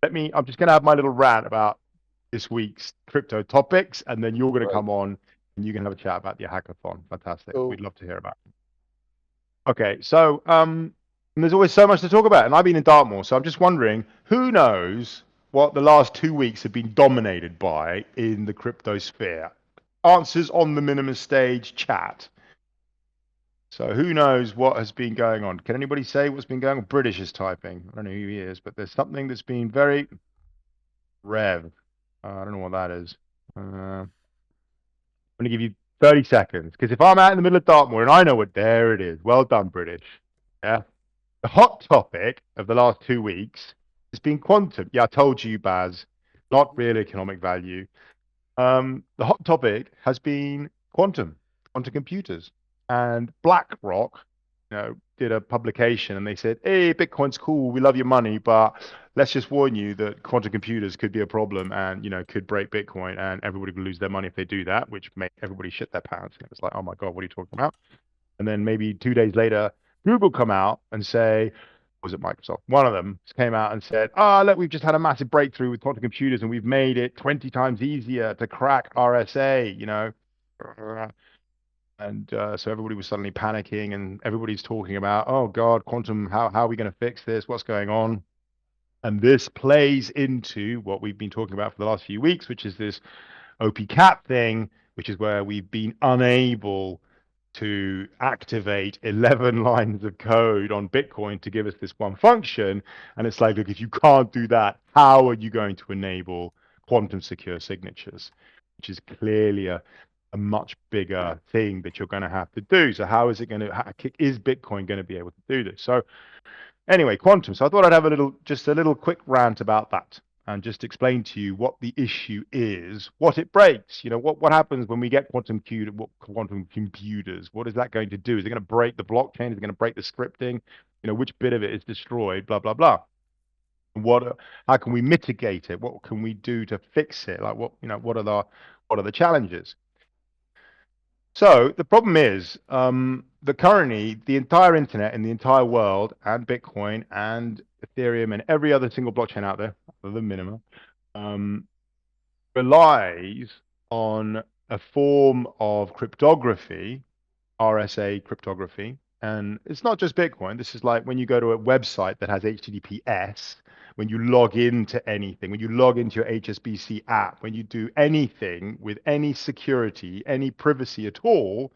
I'm just going to have my little rant about this week's crypto topics, and then you're going to Right. come on and you can have a chat about your hackathon. Fantastic. We'd Cool. love to hear about it. Okay, so and there's always so much to talk about, and I've been in Dartmoor, so I'm just wondering who knows what the last 2 weeks have been dominated by in the crypto sphere. Answers on the Minima stage chat. So who knows what has been going on? Can anybody say what's been going on? British is typing. I don't know who he is, but there's something that's been very rev. I don't know what that is. I'm going to give you 30 seconds because if I'm out in the middle of Dartmoor and I know what, there it is. Well done, British. Yeah. The hot topic of the last 2 weeks has been quantum. Yeah, I told you, Baz, not real economic value. The hot topic has been quantum computers. And BlackRock, did a publication and they said, "Hey, Bitcoin's cool. We love your money, but let's just warn you that quantum computers could be a problem and could break Bitcoin and everybody will lose their money if they do that," which made everybody shit their pants. And it was like, "Oh my God, what are you talking about?" And then maybe 2 days later, Google come out and say, was it Microsoft? One of them came out and said, look, we've just had a massive breakthrough with quantum computers and we've made it 20 times easier to crack RSA. And so everybody was suddenly panicking and everybody's talking about, oh God, quantum, how are we going to fix this? What's going on? And this plays into what we've been talking about for the last few weeks, which is this OP cat thing, which is where we've been unable to activate 11 lines of code on Bitcoin to give us this one function. And it's like, look, if you can't do that, how are you going to enable quantum secure signatures? Which is clearly a much bigger thing that you're going to have to do. So how is it going to, is Bitcoin going to be able to do this? So anyway, quantum. So I thought I'd have just a little quick rant about that and just explain to you what the issue is, what it breaks. What happens when we get quantum computers? What is that going to do? Is it going to break the blockchain? Is it going to break the scripting? Which bit of it is destroyed? Blah blah blah. How can we mitigate it? What can we do to fix it? Like what are the challenges? So the problem is that currently the entire internet and the entire world and Bitcoin and Ethereum and every other single blockchain out there, other than Minima, um, relies on a form of cryptography, RSA cryptography. And it's not just Bitcoin. This is like when you go to a website that has HTTPS, when you log into anything, when you log into your HSBC app, when you do anything with any security, any privacy at all,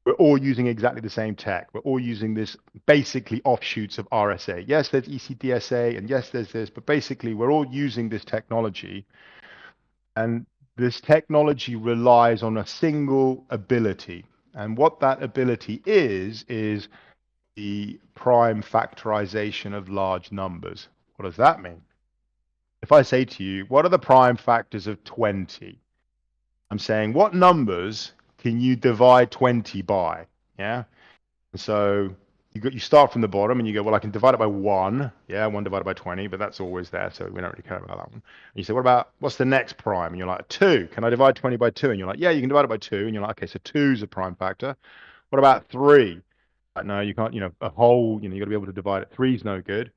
we're all using exactly the same tech. We're all using this basically offshoots of RSA. Yes, there's ECDSA and yes, there's this, but basically we're all using this technology. And this technology relies on a single ability. And what that ability is the prime factorization of large numbers. What does that mean? If I say to you, what are the prime factors of 20? I'm saying, what numbers can you divide 20 by? Yeah. And so you start from the bottom and you go, well, I can divide it by one. Yeah, one divided by 20, but that's always there, so we don't really care about that one. And you say, what's the next prime? And you're like, two. Can I divide 20 by two? And you're like, yeah, you can divide it by two. And you're like, okay, so two's a prime factor. What about three? Like, no, you can't, a whole, you got to be able to divide it. Three's no good.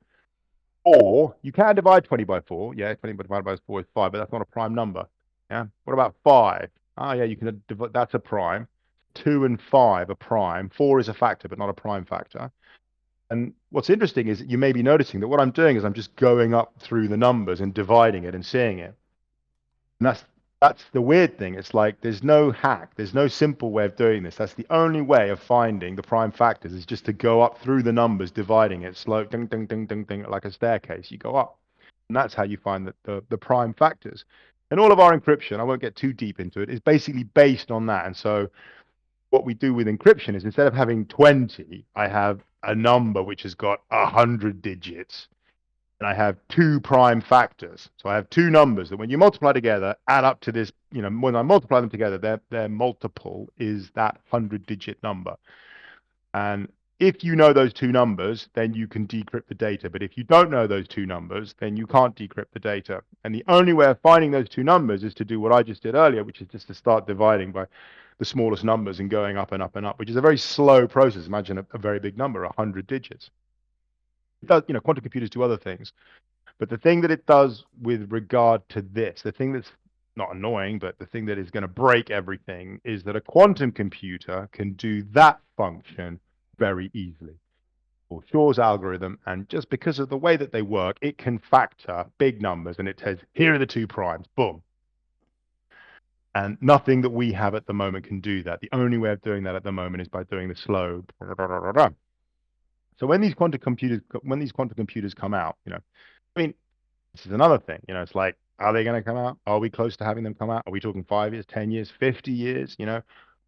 Or you can divide 20 by four. Yeah, 20 divided by four is five, but that's not a prime number. Yeah. What about five? Ah, yeah, you can divide, that's a prime. Two and five are prime. Four is a factor, but not a prime factor. And what's interesting is that you may be noticing that what I'm doing is I'm just going up through the numbers and dividing it and seeing it. And that's the weird thing. It's like there's no hack, there's no simple way of doing this. That's the only way of finding the prime factors is just to go up through the numbers, dividing it slow, ding, ding, ding, ding, ding, like a staircase. You go up. And that's how you find the prime factors. And all of our encryption, I won't get too deep into it, is basically based on that. And so what we do with encryption is instead of having 20, I have a number which has got 100 digits and I have two prime factors. So I have two numbers that when you multiply together, add up to this, when I multiply them together, their multiple is that 100-digit number. And if you know those two numbers, then you can decrypt the data. But if you don't know those two numbers, then you can't decrypt the data. And the only way of finding those two numbers is to do what I just did earlier, which is just to start dividing by the smallest numbers and going up and up and up, which is a very slow process. Imagine a very big number, 100 digits. It does, quantum computers do other things. But the thing that it does with regard to this, the thing that's not annoying, but the thing that is going to break everything is that a quantum computer can do that function very easily. Or Shor's algorithm, and just because of the way that they work, it can factor big numbers and it says, here are the two primes, boom. And nothing that we have at the moment can do that. The only way of doing that at the moment is by doing the slow. So when these quantum computers come out, I mean, this is another thing. It's like, are they going to come out? Are we close to having them come out? Are we talking 5 years, 10 years, 50 years?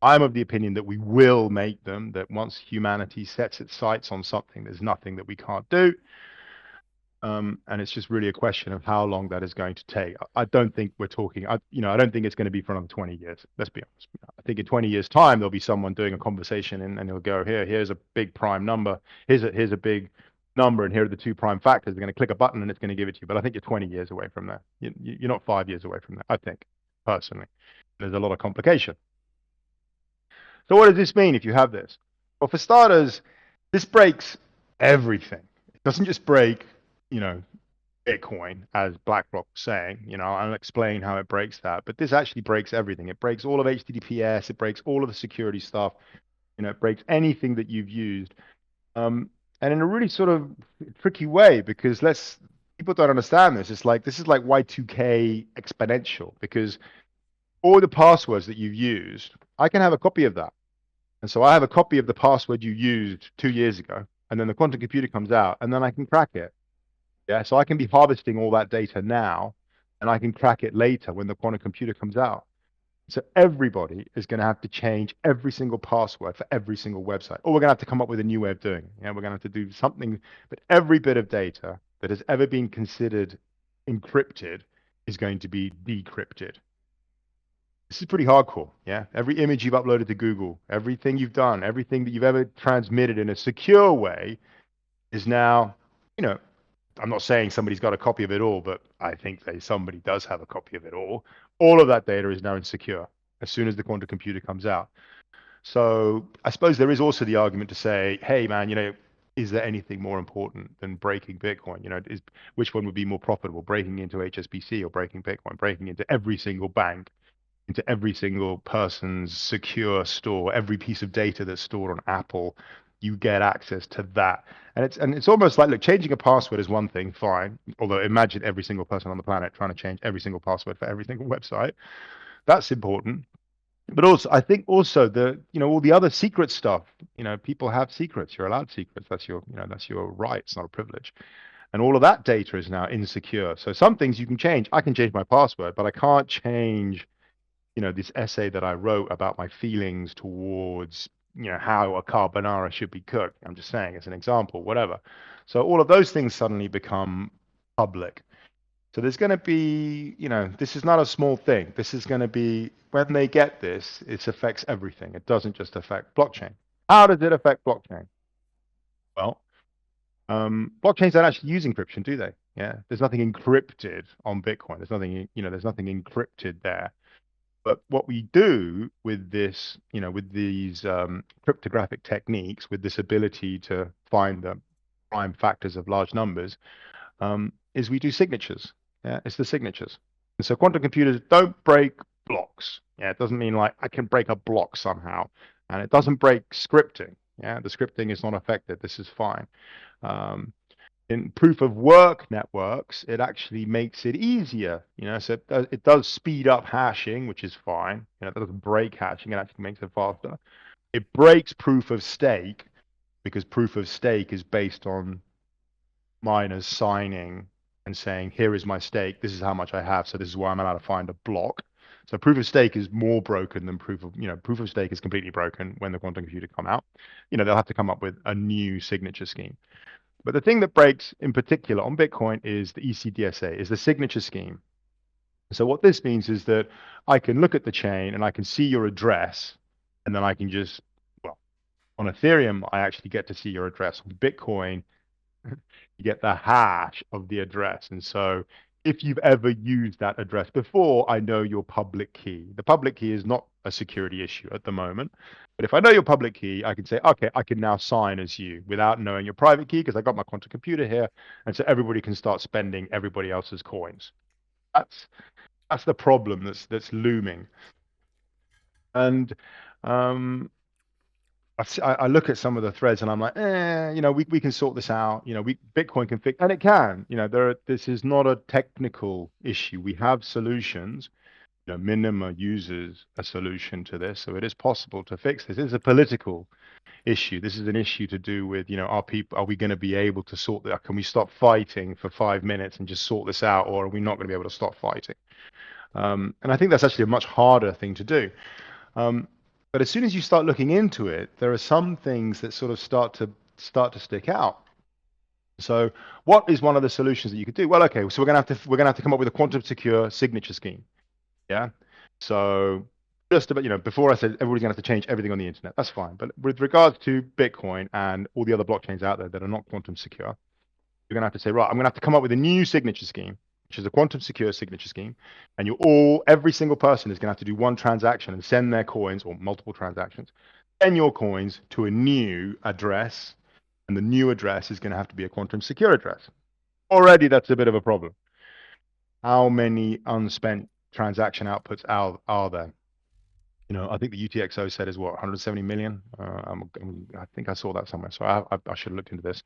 I'm of the opinion that we will make them, that once humanity sets its sights on something, there's nothing that we can't do. And it's just really a question of how long that is going to take. I don't think we're talking, I don't think it's going to be for another 20 years. Let's be honest. I think in 20 years' time, there'll be someone doing a conversation and he'll go, here's a big prime number. Here's a big number, and here are the two prime factors. They're going to click a button and it's going to give it to you. But I think you're 20 years away from that. You're not 5 years away from that, I think, personally. There's a lot of complication. So what does this mean if you have this? Well, for starters, this breaks everything. It doesn't just break, Bitcoin, as BlackRock was saying. I'll explain how it breaks that. But this actually breaks everything. It breaks all of HTTPS. It breaks all of the security stuff. It breaks anything that you've used. And in a really sort of tricky way, because people don't understand this. This is like Y2K exponential, because all the passwords that you've used, I can have a copy of that. And so I have a copy of the password you used 2 years ago, and then the quantum computer comes out, and then I can crack it. Yeah, so I can be harvesting all that data now, and I can crack it later when the quantum computer comes out. So everybody is going to have to change every single password for every single website. Or we're going to have to come up with a new way of doing it. We're going to have to do something, but every bit of data that has ever been considered encrypted is going to be decrypted. This is pretty hardcore. Yeah. Every image you've uploaded to Google, everything you've done, everything that you've ever transmitted in a secure way is now, I'm not saying somebody's got a copy of it all, but I think somebody does have a copy of it all. All of that data is now insecure as soon as the quantum computer comes out. So I suppose there is also the argument to say, hey, man, is there anything more important than breaking Bitcoin? Which one would be more profitable, breaking into HSBC or breaking Bitcoin, breaking into every single bank, into every single person's secure store, every piece of data that's stored on Apple? You get access to that. And it's almost like, look, changing a password is one thing, fine. Although imagine every single person on the planet trying to change every single password for every single website. That's important. But also, I think also all the other secret stuff, people have secrets. You're allowed secrets. That's your right. It's not a privilege. And all of that data is now insecure. So some things you can change. I can change my password, but I can't change, this essay that I wrote about my feelings towards, how a carbonara should be cooked. I'm just saying as an example, whatever. So all of those things suddenly become public. So there's going to be, this is not a small thing. This is going to be, when they get this, it affects everything. It doesn't just affect blockchain. How does it affect blockchain? Well, blockchains don't actually use encryption, do they? Yeah, there's nothing encrypted on Bitcoin. There's nothing encrypted there. But what we do with this, with these cryptographic techniques, with this ability to find the prime factors of large numbers, is we do signatures. Yeah, it's the signatures. And so quantum computers don't break blocks. Yeah, it doesn't mean like I can break a block somehow. And it doesn't break scripting. Yeah, the scripting is not affected. This is fine. In proof of work networks, it actually makes it easier. So it does speed up hashing, which is fine. It doesn't break hashing. It actually makes it faster. It breaks proof of stake because proof of stake is based on miners signing and saying, here is my stake, this is how much I have, so this is why I'm allowed to find a block. So proof of stake is more broken than proof of stake is completely broken when the quantum computer come out. They'll have to come up with a new signature scheme. But the thing that breaks in particular on Bitcoin is the ECDSA, is the signature scheme. So what this means is that I can look at the chain and I can see your address, and then I can just, well, on Ethereum, I actually get to see your address. On Bitcoin, you get the hash of the address. And so if you've ever used that address before, I know your public key. The public key is not a security issue at the moment. But if I know your public key, I can say, okay, I can now sign as you without knowing your private key because I got my quantum computer here, and so everybody can start spending everybody else's coins. That's that's the problem that's looming. And um, I look at some of the threads and I'm like, we can sort this out. Bitcoin can fix, and it can. This is not a technical issue. We have solutions. Minima uses a solution to this, so it is possible to fix this. It's a political issue. This is an issue to do with, are we going to be able to sort that? Can we stop fighting for 5 minutes and just sort this out, or are we not going to be able to stop fighting? And I think that's actually a much harder thing to do. But as soon as you start looking into it, there are some things that sort of start to stick out. So, what is one of the solutions that you could do? Well, okay, so we're gonna have to come up with a quantum secure signature scheme. Yeah. So just about, before I said everybody's gonna have to change everything on the internet. That's fine. But with regards to Bitcoin and all the other blockchains out there that are not quantum secure, you're gonna have to say, right, I'm gonna have to come up with a new signature scheme, which is a quantum secure signature scheme. And every single person is gonna have to do one transaction and send their coins or multiple transactions, send your coins to a new address. And the new address is gonna have to be a quantum secure address. Already that's a bit of a problem. How many unspent transaction outputs are there? I think the UTXO said is what, 170 million. I think I saw that somewhere, so I should have looked into this.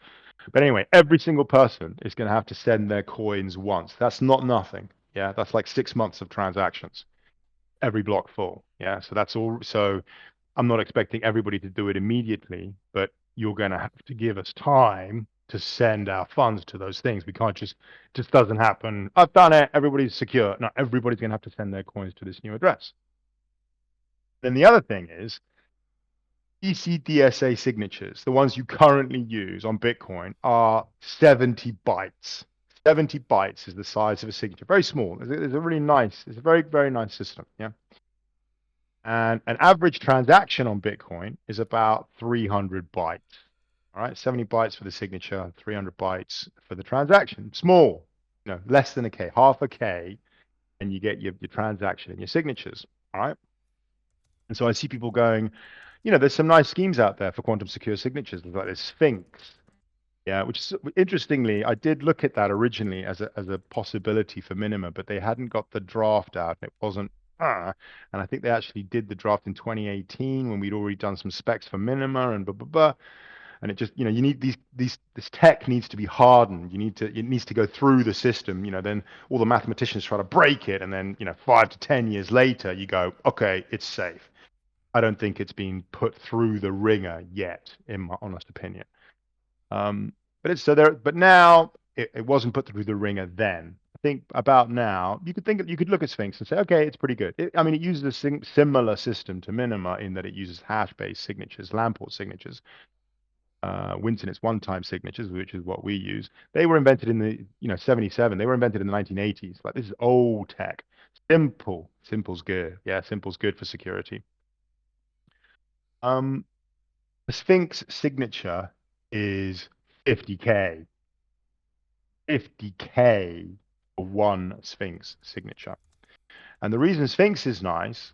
But anyway, every single person is going to have to send their coins once. That's not nothing. Yeah, that's like 6 months of transactions, every block full. Yeah, so that's all. So I'm not expecting everybody to do it immediately, but you're going to have to give us time to send our funds to those things. We can't just doesn't happen. I've done it. Everybody's secure. No, everybody's going to have to send their coins to this new address. Then the other thing is ECDSA signatures, the ones you currently use on Bitcoin, are 70 bytes. 70 bytes is the size of a signature. Very small. It's a very, very nice system. Yeah. And an average transaction on Bitcoin is about 300 bytes. All right. 70 bytes for the signature, 300 bytes for the transaction. Small, less than a K, half a K, and you get your transaction and your signatures. All right. And so I see people going, there's some nice schemes out there for quantum secure signatures, like this Sphinx. Yeah, which is interestingly, I did look at that originally as a possibility for Minima, but they hadn't got the draft out. It wasn't, and I think they actually did the draft in 2018 when we'd already done some specs for Minima and blah blah blah. And it just, you need this tech needs to be hardened. It needs to go through the system. Then all the mathematicians try to break it, and then 5 to 10 years later, you go, okay, it's safe. I don't think it's been put through the ringer yet, in my honest opinion. But it's so there. But now it wasn't put through the ringer then. I think about now, you could look at Sphinx and say, okay, it's pretty good. It uses a similar system to Minima in that it uses hash-based signatures, Lamport signatures. Winton, it's one-time signatures, which is what we use. They were invented in the 77. They were invented in the 1980s. Like, this is old tech. Simple's good. Yeah, simple's good for security. The Sphinx signature is 50K. 50K for one Sphinx signature. And the reason Sphinx is nice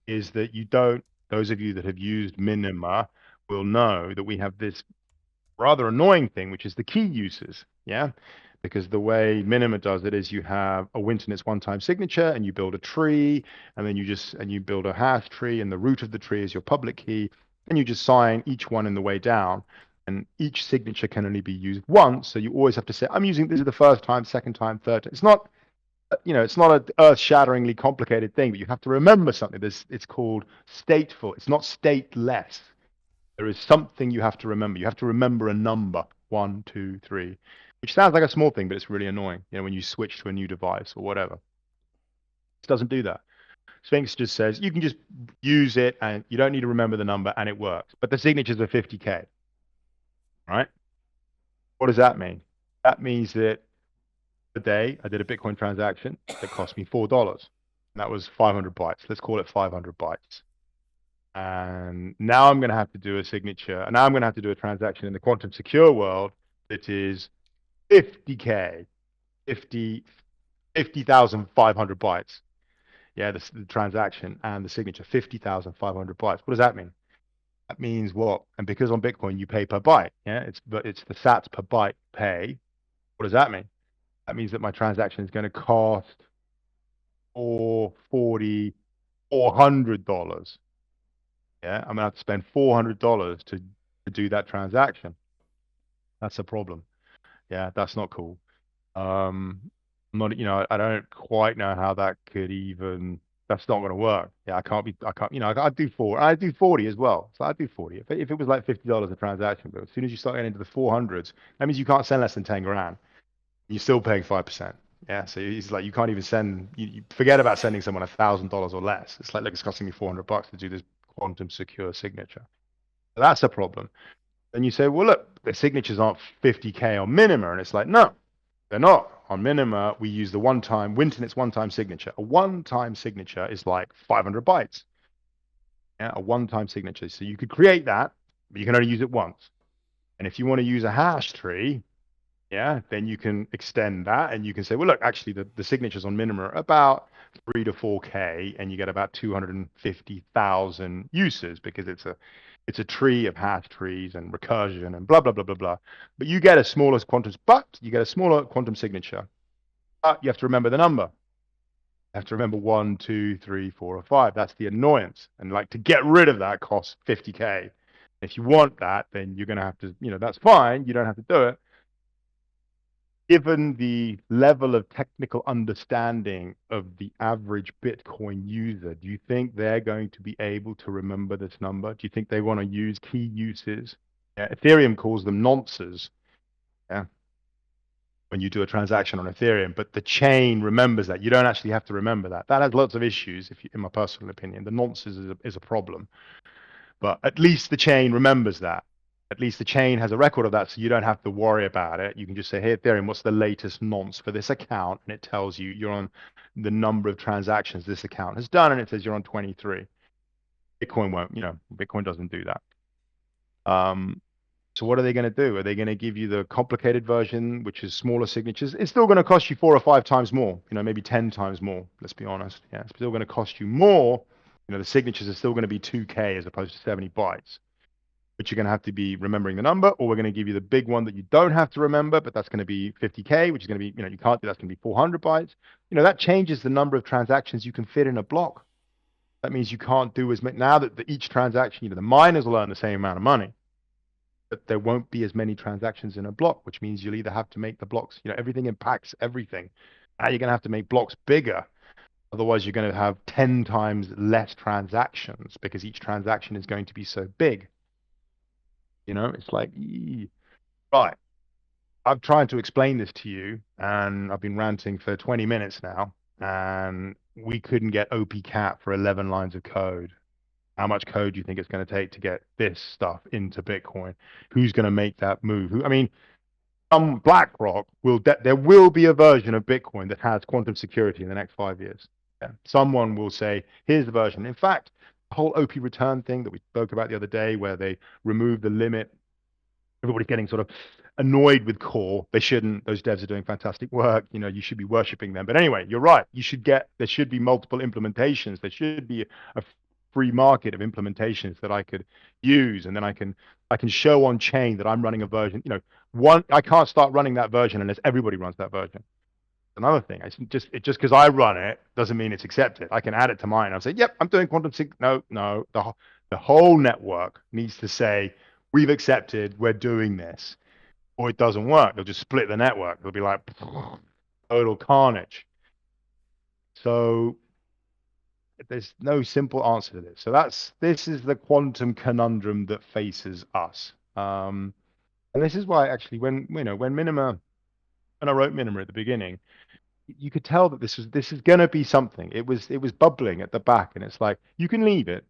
is that those of you that have used Minima will know that we have this rather annoying thing, which is the key uses. Yeah. Because the way Minima does it is you have a Winton's one-time signature and you build a tree, and then you build a hash tree, and the root of the tree is your public key, and you just sign each one in the way down. And each signature can only be used once, so you always have to say, this is the first time, second time, third time. It's not, it's not an earth-shatteringly complicated thing, but you have to remember something. It's called stateful. It's not stateless. There is something you have to remember. You have to remember a number, 1, 2, 3, which sounds like a small thing, but it's really annoying, when you switch to a new device or whatever. It doesn't do that. Sphinx just says you can just use it and you don't need to remember the number and it works. But the signatures are 50K, right? What does that mean? That means that today I did a Bitcoin transaction that cost me $4. And that was 500 bytes. Let's call it 500 bytes. And now I'm going to have to do a signature. And now I'm going to have to do a transaction in the quantum secure world that is 50K, 50,500 bytes. Yeah, the transaction and the signature, 50,500 bytes. What does that mean? That means what? And because on Bitcoin you pay per byte, yeah, it's the sats per byte pay. What does that mean? That means that my transaction is going to cost 440, $400. Yeah, I'm gonna have to spend $400 to do that transaction. That's a problem. Yeah, that's not cool. Um, I'm not, I don't quite know how that could even. That's not going to work. Yeah, I can't be. I can't. I do four. I do 40 as well. So I do 40. If it was like $50 a transaction, but as soon as you start getting into the 400s, that means you can't send less than 10 grand. You're still paying 5%. Yeah, so it's like you can't even send. You forget about sending someone $1,000 or less. It's like, look, it's costing me $400 to do this quantum secure signature. That's a problem. Then you say, well, look, the signatures aren't 50K on Minima. And it's like, no, they're not. On Minima, we use the one-time, Winternet's one-time signature. A one-time signature is like 500 bytes. Yeah, a one-time signature. So you could create that, but you can only use it once. And if you want to use a hash tree, yeah, then you can extend that and you can say, well, look, actually the signatures on Minima are about 3 to 4K and you get about 250,000 uses because it's a tree of hash trees and recursion and blah blah blah blah blah. But you get a smaller quantum, but you get a smaller quantum signature. But you have to remember the number. You have to remember one, two, three, four, or five. That's the annoyance. And like to get rid of that costs 50K. If you want that, then you're gonna have to, that's fine. You don't have to do it. Given the level of technical understanding of the average Bitcoin user, do you think they're going to be able to remember this number? Do you think they want to use key uses? Yeah, Ethereum calls them nonces. Yeah, when you do a transaction on Ethereum, but the chain remembers that. You don't actually have to remember that. That has lots of issues, in my personal opinion. The nonces is a problem. But at least the chain remembers that. At least the chain has a record of that, so you don't have to worry about it. You can just say, hey, Ethereum, what's the latest nonce for this account? And it tells you you're on the number of transactions this account has done, and it says you're on 23. Bitcoin won't, Bitcoin doesn't do that. So what are they going to do? Are they going to give you the complicated version, which is smaller signatures? It's still going to cost you 4 or 5 times more, maybe 10 times more. Let's be honest. Yeah, it's still going to cost you more. The signatures are still going to be 2K as opposed to 70 bytes. But you're going to have to be remembering the number, or we're going to give you the big one that you don't have to remember, but that's going to be 50K, which is going to be, you can't do that's going to be 400 bytes. That changes the number of transactions you can fit in a block. That means you can't do as many. Now that each transaction, the miners will earn the same amount of money, but there won't be as many transactions in a block, which means you'll either have to make the blocks, everything impacts everything. Now you're going to have to make blocks bigger. Otherwise, you're going to have 10 times less transactions because each transaction is going to be so big. It's like, right. I've tried to explain this to you, and I've been ranting for 20 minutes now, and we couldn't get OP-cat for 11 lines of code. How much code do you think it's going to take to get this stuff into Bitcoin? Who's going to make that move? I mean, some BlackRock there will be a version of Bitcoin that has quantum security in the next 5 years. Yeah. Someone will say, here's the version. In fact, the whole OP return thing that we spoke about the other day, where they remove the limit, everybody's getting sort of annoyed with core. They shouldn't. Those devs are doing fantastic work. You should be worshiping them. But anyway, you're right. There should be multiple implementations. There should be a free market of implementations that I could use, and then I can show on chain that I'm running a version. I can't start running that version unless everybody runs that version. Another thing, just because I run it doesn't mean it's accepted. I can add it to mine. I'll say, yep, I'm doing quantum sig. No, the whole network needs to say, we've accepted, we're doing this, or it doesn't work. They'll just split the network. They'll be like total carnage. So there's no simple answer to this. So this is the quantum conundrum that faces us. And this is why actually when Minima, when I wrote Minima at the beginning, you could tell that this is going to be something. It was bubbling at the back, and it's like you can leave it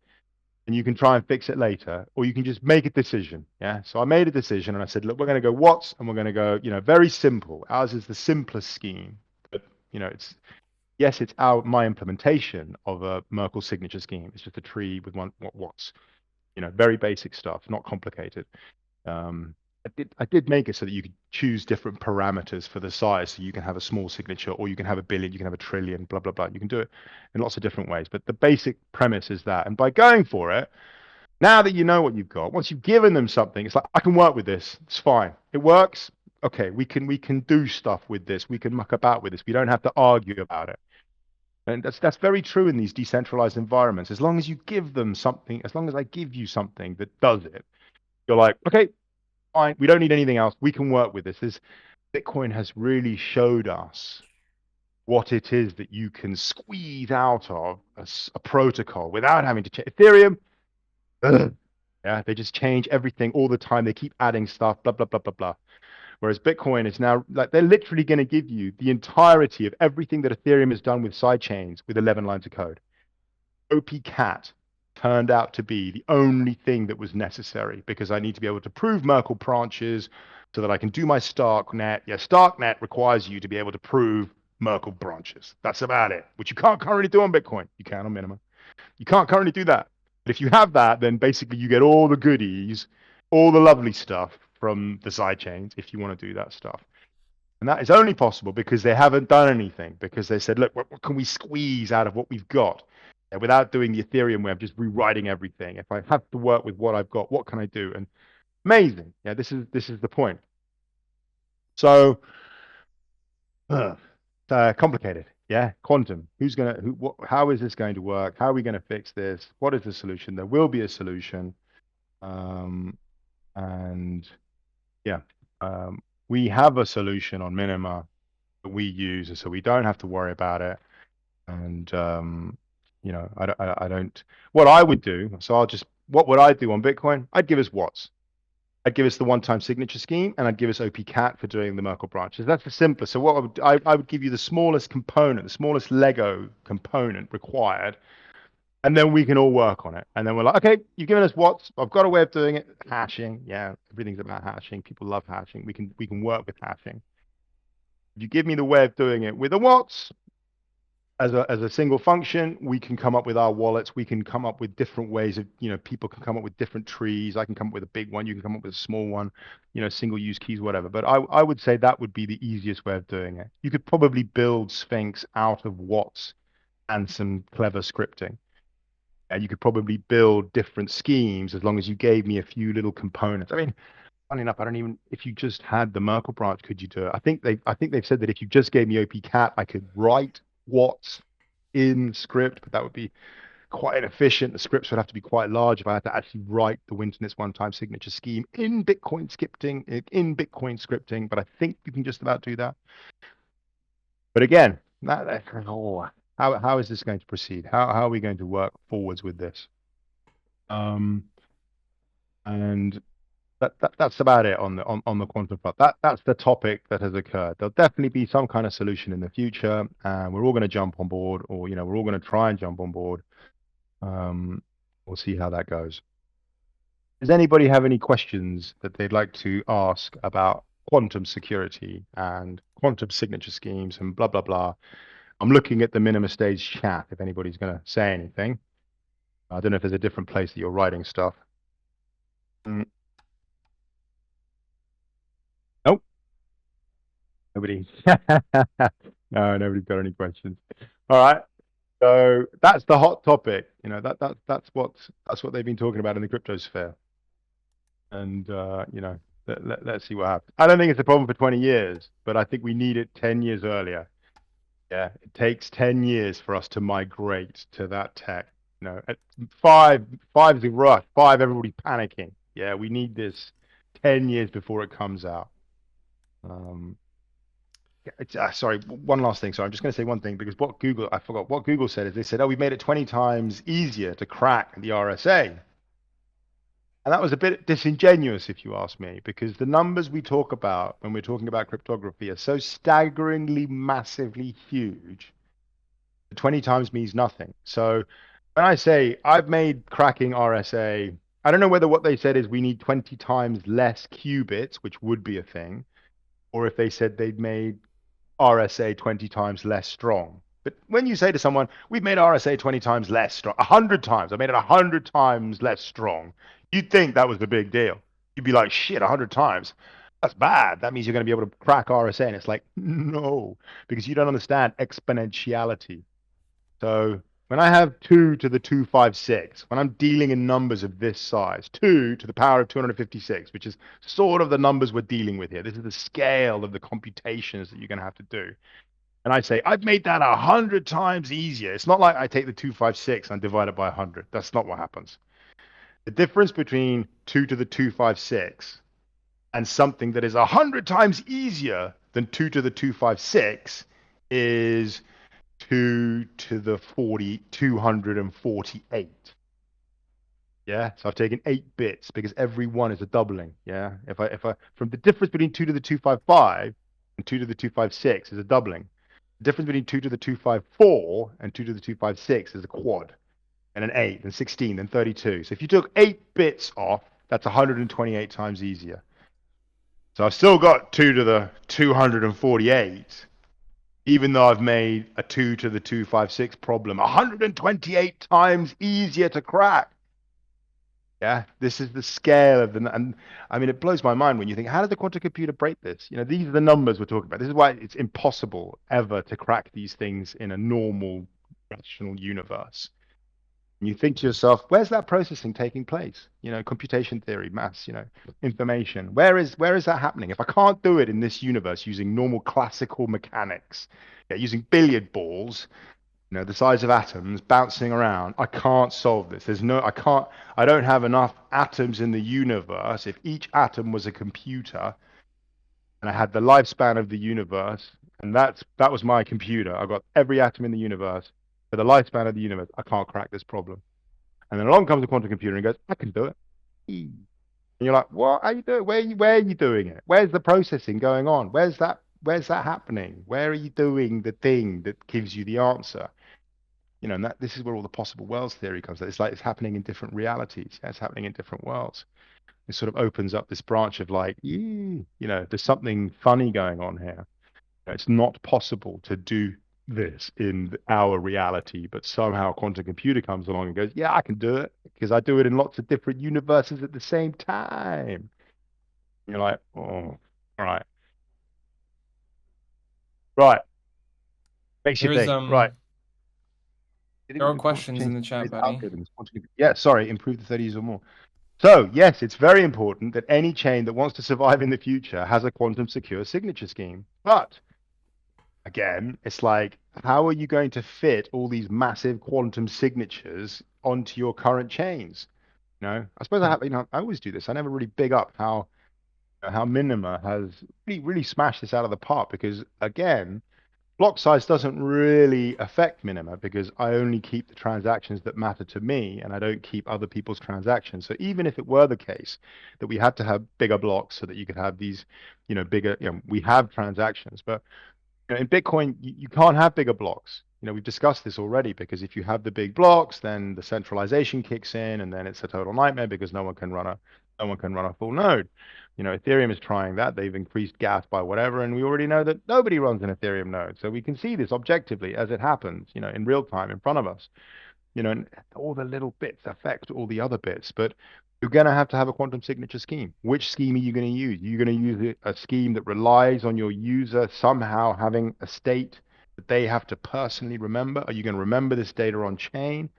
and you can try and fix it later, or you can just make a decision. Yeah. So I made a decision and I said, look, we're going to go Watts, and we're going to go, very simple. Ours is the simplest scheme, but it's my implementation of a Merkle signature scheme. It's just a tree with one Watts, very basic stuff, not complicated. I did make it so that you could choose different parameters for the size, so you can have a small signature, or you can have a billion, you can have a trillion, blah blah blah. You can do it in lots of different ways, but the basic premise is that. And by going for it, Now that you know what you've got, once you've given them something, it's like, I can work with this. It's fine. It works. Okay, we can do stuff with this. We can muck about with this. We don't have to argue about it. And that's very true in these decentralized environments. As long as you give them something, as long as I give you something that does it, you're like, okay, fine. We don't need anything else. We can work with this. Bitcoin has really showed us what it is that you can squeeze out of a protocol without having to change. Ethereum, ugh, yeah, they just change everything all the time. They keep adding stuff, blah, blah, blah, blah, blah. Whereas Bitcoin is now like they're literally going to give you the entirety of everything that Ethereum has done with sidechains with 11 lines of code. OP-Cat turned out to be the only thing that was necessary because I need to be able to prove Merkle branches so that I can do my Starknet. Yeah, Starknet requires you to be able to prove Merkle branches. That's about it, which you can't currently do on Bitcoin. You can on Minima. You can't currently do that. But if you have that, then basically you get all the goodies, all the lovely stuff from the sidechains if you want to do that stuff. And that is only possible because they haven't done anything, because they said, look, what can we squeeze out of what we've got? And without doing the Ethereum way of just rewriting everything. If I have to work with what I've got, what can I do? And amazing. Yeah, this is the point. So complicated. Yeah, quantum. How is this going to work? How are we going to fix this? What is the solution? There will be a solution. Um, and yeah, we have a solution on Minima that we use, so we don't have to worry about it. And I don't. What I would do, so what would I do on Bitcoin? I'd give us Watts. I'd give us the one-time signature scheme, and I'd give us OP-Cat for doing the Merkle branches. That's the simplest. So what I would give you the smallest component, the smallest Lego component required, and then we can all work on it. And then we're like, okay, you've given us Watts. I've got a way of doing it. Hashing, yeah, everything's about hashing. People love hashing. We can work with hashing. If you give me the way of doing it with the Watts, as a single function, we can come up with our wallets. We can come up with different ways of, people can come up with different trees. I can come up with a big one. You can come up with a small one, single use keys, whatever. But I would say that would be the easiest way of doing it. You could probably build Sphinx out of Watts and some clever scripting. And you could probably build different schemes as long as you gave me a few little components. I mean, funny enough, I don't even, if you just had the Merkle branch, could you do it? I think they've said that if you just gave me OP-Cat, I could write Watts in script, but that would be quite inefficient. The scripts would have to be quite large if I had to actually write the Winternitz one-time signature scheme in Bitcoin scripting. But I think you can just about do that. But again, how is this going to proceed? How are we going to work forwards with this? Um, and that's about it on the quantum front. That's the topic that has occurred. There'll definitely be some kind of solution in the future, and we're all going to jump on board, or we're all going to try and jump on board. We'll see how that goes. Does anybody have any questions that they'd like to ask about quantum security and quantum signature schemes and blah blah blah? I'm looking at the Minima Stage chat if anybody's going to say anything. I don't know if there's a different place that you're writing stuff. Mm. Nope. Nobody. No, nobody's got any questions. All right. So that's the hot topic. That's what they've been talking about in the crypto sphere. And let's see what happens. I don't think it's a problem for 20 years, but I think we need it 10 years earlier. Yeah, it takes 10 years for us to migrate to that tech. At five is a rush. Five, everybody panicking. Yeah, we need this 10 years before it comes out. Um, sorry, one last thing. So I'm just going to say one thing because I forgot what Google said is they said, oh, we've made it 20 times easier to crack the RSA. And that was a bit disingenuous, if you ask me, because the numbers we talk about when we're talking about cryptography are so staggeringly, massively huge. 20 times means nothing. So when I say I've made cracking RSA, I don't know whether what they said is we need 20 times less qubits, which would be a thing, or if they said they'd made RSA 20 times less strong. But when you say to someone, we've made RSA 20 times less strong, 100 times, I made it 100 times less strong, you'd think that was the big deal. You'd be like, shit, 100 times. That's bad. That means you're going to be able to crack RSA. And it's like, no, because you don't understand exponentiality. So when I have 2 to the 256, when I'm dealing in numbers of this size, 2 to the power of 256, which is sort of the numbers we're dealing with here. This is the scale of the computations that you're going to have to do. And I say, I've made that 100 times easier. It's not like I take the 256 and divide it by 100. That's not what happens. The difference between 2 to the 256 and something that is 100 times easier than 2 to the 256 is 2 to the 248. Yeah, so I've taken 8 bits because every one is a doubling. Yeah, if I from the difference between 2 to the 255 and 2 to the 256 is a doubling. The difference between 2 to the 254 and 2 to the 256 is a quad, and an 8, then 16, then 32. So if you took 8 bits off, that's 128 times easier. So I've still got 2 to the 248, even though I've made a 2 to the 256 problem 128 times easier to crack. Yeah, this is the scale of the, and I mean, it blows my mind when you think, how did the quantum computer break this? You know, these are the numbers we're talking about. This is why it's impossible ever to crack these things in a normal, rational universe. And you think to yourself, where's that processing taking place? You know, computation theory, maths, you know, information. Where is that happening? If I can't do it in this universe using normal classical mechanics, yeah, using billiard balls, you know, the size of atoms bouncing around, I can't solve this. I don't have enough atoms in the universe. If each atom was a computer and I had the lifespan of the universe, and that was my computer. I got every atom in the universe for the lifespan of the universe. I can't crack this problem. And then along comes a quantum computer and goes, I can do it. And you're like, what are you doing? Where are you doing it? Where's the processing going on? Where's that happening? Where are you doing the thing that gives you the answer? You know, and this is where all the possible worlds theory comes. It's like it's happening in different realities. Yeah, it's happening in different worlds. It sort of opens up this branch of like, you know, there's something funny going on here. It's not possible to do this in our reality, but somehow a quantum computer comes along and goes, yeah, I can do it because I do it in lots of different universes at the same time. And you're like, oh, all right, right. Makes you There's think, right. there Dealing are with quantum questions in change the chat, buddy. algorithms. Yeah, sorry, improve the 30s or more. So, yes, it's very important that any chain that wants to survive in the future has a quantum secure signature scheme. But again, it's like, how are you going to fit all these massive quantum signatures onto your current chains? You know, I suppose I have, you know, I always do this. I never really big up how Minima has really smashed this out of the park because again, block size doesn't really affect Minima because I only keep the transactions that matter to me and I don't keep other people's transactions. So even if it were the case that we had to have bigger blocks so that you could have these, you know, bigger, you know, we have transactions, but you know, in Bitcoin, you can't have bigger blocks. You know, we've discussed this already because if you have the big blocks, then the centralization kicks in, and then it's a total nightmare because no one can run a full node. You know, Ethereum is trying that. They've increased gas by whatever, and we already know that nobody runs an Ethereum node. So we can see this objectively as it happens, you know, in real time in front of us. You know, and all the little bits affect all the other bits, but you're going to have a quantum signature scheme. Which scheme are you going to use? You're going to use a scheme that relies on your user somehow having a state that they have to personally remember. Are you going to remember this data on chain?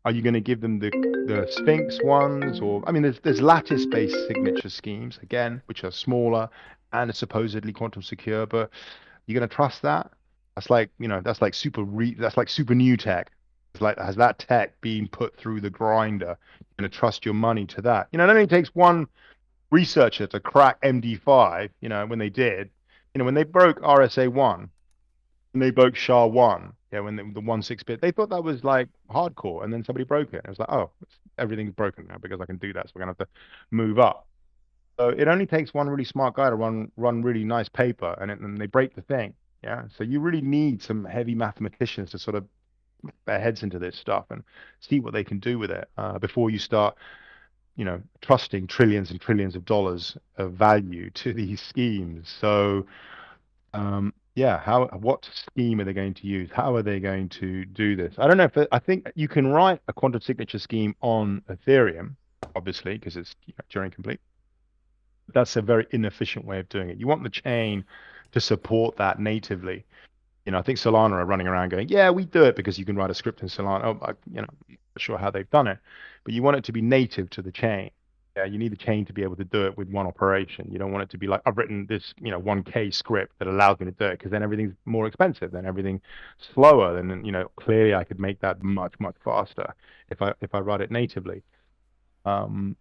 Are you going to give them the Sphinx ones? Or I mean, there's lattice-based signature schemes again, which are smaller and are supposedly quantum secure, but you're going to trust that? That's like, you know, that's like super new tech. It's like, has that tech been put through the grinder? You're going to trust your money to that? You know, it only takes one researcher to crack MD5, you know, when they did, you know, when they broke RSA1 and they broke SHA-1, yeah, when the 1/6-bit, they thought that was like hardcore. And then somebody broke it. It was like, oh, everything's broken now because I can do that. So we're going to have to move up. So it only takes one really smart guy to run really nice paper, and they break the thing. Yeah. So you really need some heavy mathematicians to sort of put their heads into this stuff and see what they can do with it before you start, you know, trusting trillions and trillions of dollars of value to these schemes. So yeah, what scheme are they going to use? How are they going to do this? I don't know if I think you can write a quantum signature scheme on Ethereum, obviously, because it's, you know, Turing complete. That's a very inefficient way of doing it. You want the chain to support that natively. I think Solana are running around going, yeah, we do it because you can write a script in Solana. Oh, I'm not sure how they've done it, but you want it to be native to the chain. Yeah, you need the chain to be able to do it with one operation. You don't want it to be like, I've written this, 1K script that allows me to do it, because then everything's more expensive, then everything's slower. Then, clearly I could make that much, much faster if I write it natively. Um,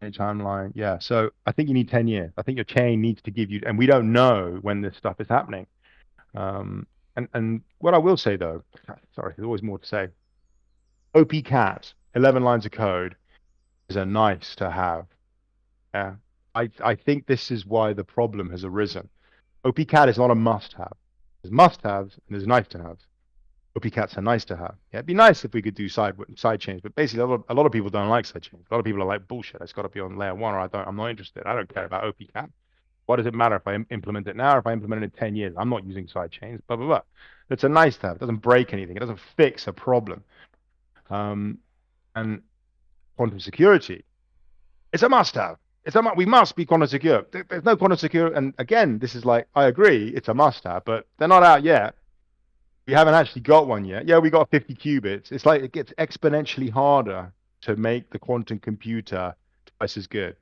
a timeline, yeah. So I think you need 10 years. I think your chain needs to give you, and we don't know when this stuff is happening. And what I will say though, sorry, there's always more to say. OP cat, 11 lines of code is a nice to have. Yeah. I think this is why the problem has arisen. OP cat is not a must have. There's must haves and there's nice to haves. OP cats are nice to have. Yeah, it'd be nice if we could do side chains, but basically a lot of people don't like side chains. A lot of people are like, bullshit, it's got to be on layer one, or I'm not interested. I don't care about OP cat. What does it matter if I implement it now or if I implement it in 10 years? I'm not using side chains, blah, blah, blah. It's a nice to have. It doesn't break anything. It doesn't fix a problem. Um, and quantum security, it's a must have. We must be quantum secure. There's no quantum secure. And again, this is like, I agree, it's a must have, but they're not out yet. We haven't actually got one yet. Yeah, we got 50 qubits. It's like it gets exponentially harder to make the quantum computer twice as good.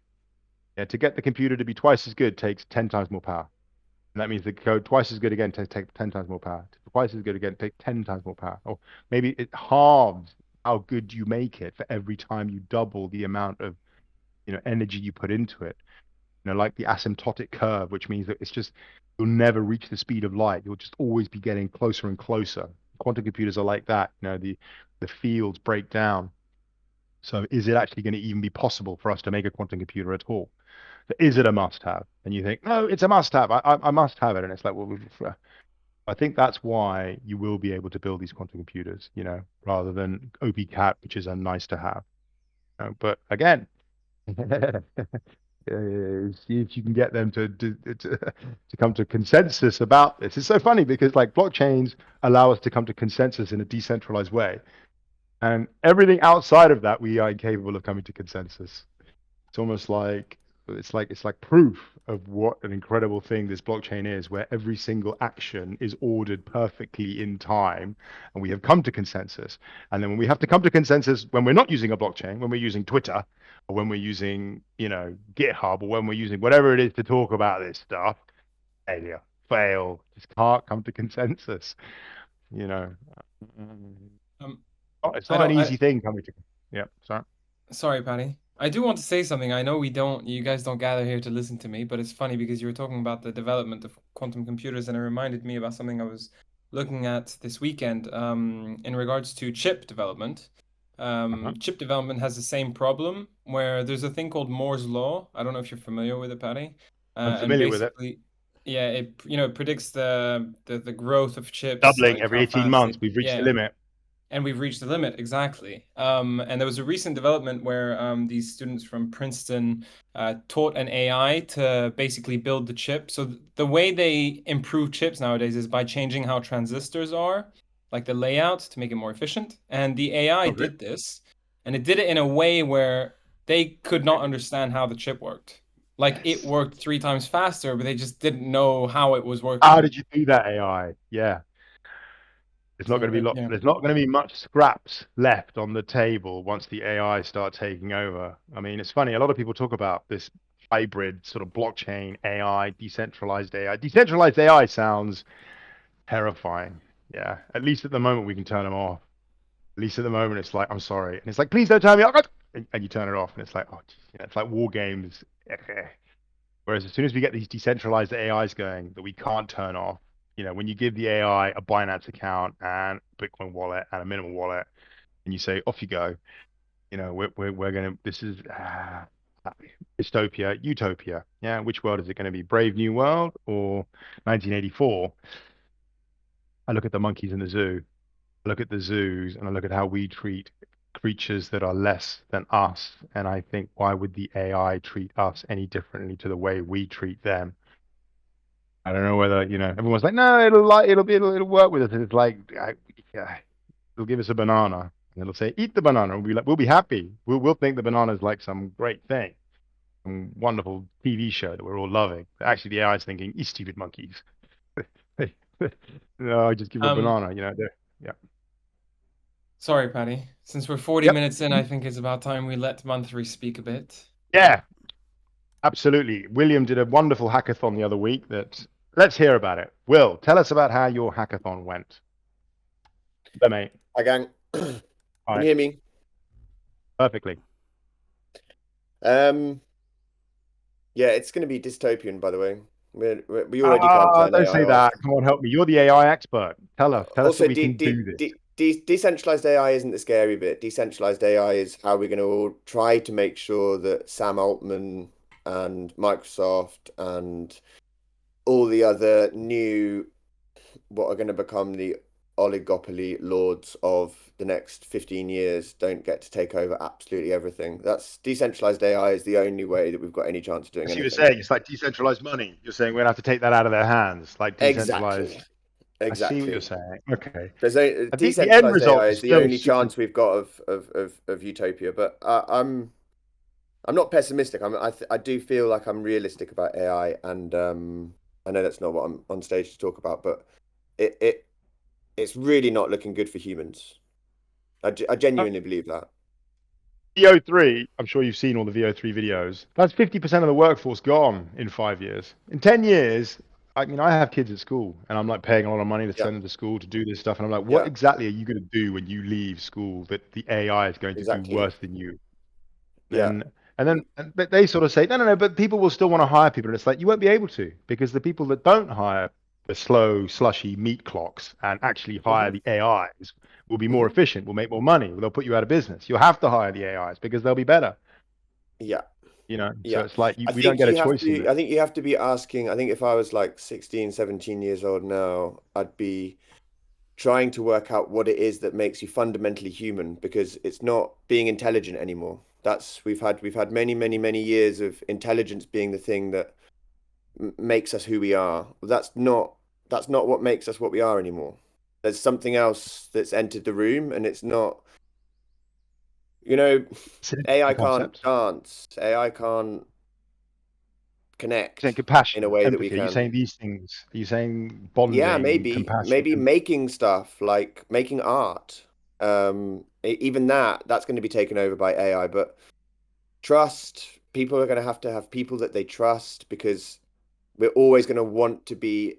Yeah, to get the computer to be twice as good takes 10 times more power. And that means the code twice as good again take 10 times more power. Twice as good again take 10 times more power. Or maybe it halves how good you make it for every time you double the amount of energy you put into it. Like the asymptotic curve, which means that it's just you'll never reach the speed of light. You'll just always be getting closer and closer. Quantum computers are like that. The fields break down. So is it actually going to even be possible for us to make a quantum computer at all? Is it a must-have? And you think, no, it's a must-have. I must have it. And it's like, well, I think that's why you will be able to build these quantum computers, rather than OP-cat, which is a nice to have. But again, see if you can get them to come to consensus about this. It's so funny because like blockchains allow us to come to consensus in a decentralized way, and everything outside of that we are incapable of coming to consensus. It's almost like it's like proof of what an incredible thing this blockchain is, where every single action is ordered perfectly in time, and we have come to consensus. And then when we have to come to consensus, when we're not using a blockchain, when we're using Twitter, or when we're using, GitHub, or when we're using whatever it is to talk about this stuff, failure, fail, just can't come to consensus. You know, Um, it's I not an don't. easy thing coming to. Yeah, sorry. Sorry, Patty. I do want to say something. I know you guys don't gather here to listen to me, but it's funny because you were talking about the development of quantum computers, and it reminded me about something I was looking at this weekend, in regards to chip development. Uh-huh. Chip development has the same problem where there's a thing called Moore's Law. I don't know if you're familiar with it, Patty. I'm And familiar with it. basically, yeah, it predicts the growth of chips, Doubling like every how 18 fast months, it, we've reached the yeah. limit. And we've reached the limit, exactly. And there was a recent development where these students from Princeton taught an AI to basically build the chip. So the way they improve chips nowadays is by changing how transistors are, like the layout, to make it more efficient. And the AI Okay. did this, and it did it in a way where they could not understand how the chip worked. Like it Yes. worked 3 times faster, but they just didn't know how it was How working. did you do that, AI? Yeah. There's not So going to be yeah. there's not going to be much scraps left on the table once the AI start taking over. I mean, it's funny. A lot of people talk about this hybrid sort of blockchain AI, decentralized AI. Decentralized AI sounds terrifying. Yeah. At least at the moment we can turn them off. At least at the moment it's like, I'm sorry, and it's like, please don't turn me off, and you turn it off, and it's like, oh, geez, it's like war games. Whereas as soon as we get these decentralized AIs going that we can't turn off, when you give the AI a Binance account and Bitcoin wallet and a minimal wallet, and you say, off you go, we're going to, this is dystopia, utopia. Yeah. Which world is it going to be? Brave New World or 1984? I look at the monkeys in the zoo. I look at the zoos and I look at how we treat creatures that are less than us. And I think, why would the AI treat us any differently to the way we treat them? I don't know whether, everyone's like, no, it'll work with us. And it's like, yeah, it'll give us a banana and it'll say, eat the banana. We'll be happy. We'll think the banana is like some great thing, some wonderful TV show that we're all loving. But actually, the AI is thinking, you stupid monkeys. No, I just give her a Um, banana. You know. Yeah. Sorry, Patty. Since we're 40 Yep. minutes in, I think it's about time we let Monthry speak a bit. Yeah. Absolutely. William did a wonderful hackathon the other week. Let's hear about it. Will, tell us about how your hackathon went. There, mate. Hi, gang. All Can right. you hear me? Perfectly. Yeah, it's going to be dystopian, by the way. We already can't turn Don't AI say off. that. Come on, help me. You're the AI expert. Tell us Also, that we can do this. decentralized AI isn't the scary bit. Decentralized AI is how we're going to all try to make sure that Sam Altman and Microsoft and all the other new, what are going to become the oligopoly lords of the next 15 years don't get to take over absolutely everything. That's decentralized AI is the only way that we've got any chance of doing As you were anything. saying, it's like decentralized money. You're saying we're going to have to take that out of their hands, like decentralized. Exactly. I see what you're Exactly. saying. Okay. There's I think the end decentralized result AI is is the still only super. chance we've got of utopia. But I'm not pessimistic. I do feel like I'm realistic about AI, and I know that's not what I'm on stage to talk about, but it's really not looking good for humans. I genuinely believe that. VO3, I'm sure you've seen all the VO3 videos. That's 50% of the workforce gone in 5 years. In 10 years, I mean, I have kids at school and I'm like paying a lot of money to Yeah, send them to school to do this stuff. And I'm like, what yeah, exactly are you going to do when you leave school that the AI is going to do exactly. worse than you? Yeah, And then but they sort of say, no, but people will still want to hire people. And it's like, you won't be able to because the people that don't hire the slow, slushy meat clocks and actually hire hmm the AIs will be more hmm efficient, will make more money, they'll put you out of business. You'll have to hire the AIs because they'll be better, yeah, So yeah. it's like I we don't think get a you have choice in to. this. I think you have to be asking. I think if I was like 16, 17 years old now, I'd be trying to work out what it is that makes you fundamentally human because it's not being intelligent anymore. That's we've had many years of intelligence being the thing that makes us who we are. That's not what makes us what we are anymore. There's something else that's entered the room, and it's not. You know, It's an AI interesting can't concept. dance. AI can't You're saying connect in a compassion, way that we empathy. Are you can. saying these things? Are you saying Yeah, bonding, compassion? maybe making stuff like making art. Even that's going to be taken over by AI, but trust, people are going to have people that they trust because we're always going to want to be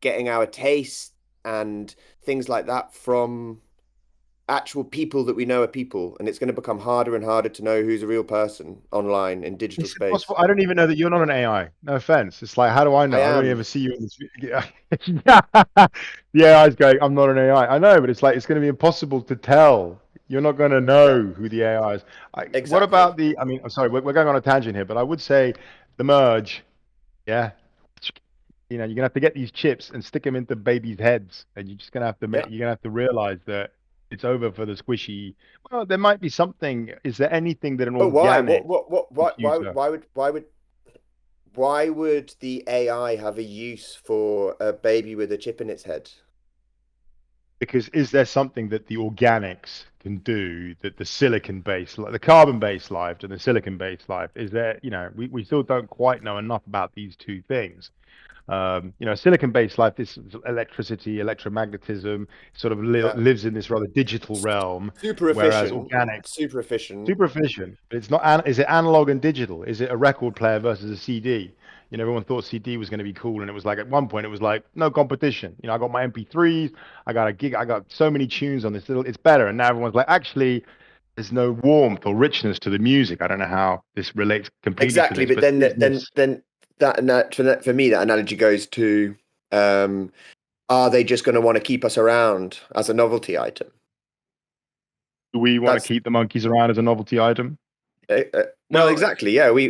getting our taste and things like that from actual people that we know are people, and it's going to become harder and harder to know who's a real person online in digital It's space. impossible. I don't even know that you're not an AI. No offense. It's like, how do I I know? I don't am. ever see you in this video. The AI's going, I'm not an AI. I know, but it's like, it's going to be impossible to tell. You're not going to Yeah, know who the AI is. What exactly. about I mean, I'm sorry, we're going on a tangent here, but I would say the merge. Yeah. You're gonna have to get these chips and stick them into babies' heads, and you're just gonna have to Yeah. you're gonna have to realize that it's over for the squishy. Well, there might be something. Is there anything that an But why? organic computer? Why would the AI have a use for a baby with a chip in its head? Because is there something that the organics can do that the silicon-based, like the carbon-based life and the silicon-based life, is there? We still don't quite know enough about these two things. Silicon-based life, this electricity, electromagnetism, sort of Yeah. lives in this rather digital realm, Super whereas efficient. organic, Super efficient. super efficient, but it's not. Is it analog and digital? Is it a record player versus a CD? Everyone thought CD was going to be cool, and it was like at one point it was like no competition. I got my MP3s, I got a gig, I got so many tunes on this little. It's better, and now everyone's like, actually, there's no warmth or richness to the music. I don't know how this relates completely to Exactly. this, But but then is then this? then for me that analogy goes to um are they just going to want to keep us around as a novelty item? Do we want to That's keep the monkeys around as a novelty item? well, Well, exactly. Yeah, we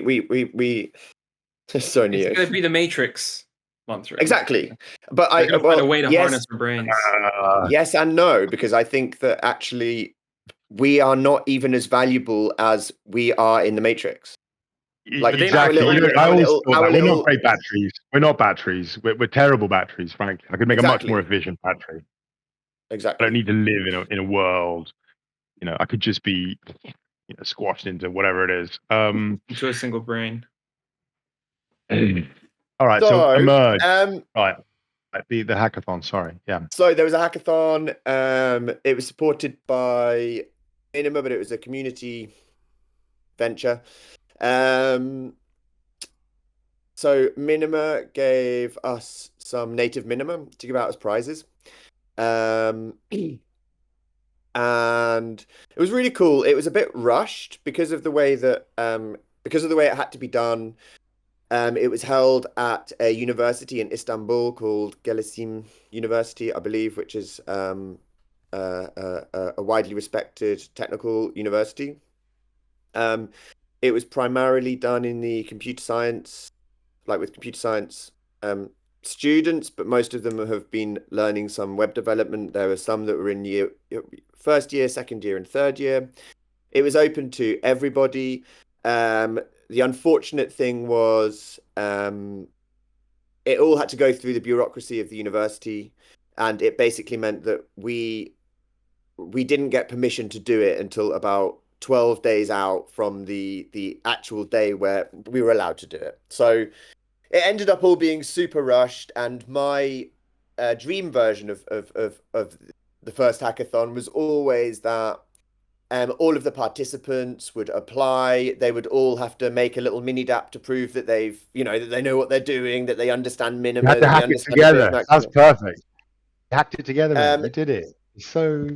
so it's neo. going to be the Matrix, Monthry. Exactly. But They're going to find a way to yes, harness our brains. yes and no, because I think that actually we are not even as valuable as we are in the Matrix. But Like they might Exactly. find it. I always thought our that we're not little, great batteries. We're not batteries. We're terrible batteries, frankly. I could make a much more exactly, efficient battery. I don't exactly. need to live in a world. I could just be squashed into whatever it is. Into a single brain. All right. So So, emerge. um, Right. The hackathon, sorry. Yeah. So there was a hackathon. It was supported by Minima, but it was a community venture. So Minima gave us some native Minima to give out as prizes. And it was really cool. It was a bit rushed because of the way that it had to be done. It was held at a university in Istanbul called Gelisim University, I believe, which is a widely respected technical university. It was primarily done in the computer science, like with computer science students, but most of them have been learning some web development. There were some that were in first year, second year, and third year. It was open to everybody. The unfortunate thing was it all had to go through the bureaucracy of the university, and it basically meant that we didn't get permission to do it until about 12 days out from the actual day where we were allowed to do it. So it ended up all being super rushed, and my dream version of the first hackathon was always that all of the participants would apply. They would all have to make a little mini dApp to prove that that they know what they're doing, that they understand You Minima, had to that they hack it understand a bit of together. That's Maxima. perfect. You hacked it together, man. Um, You did it. So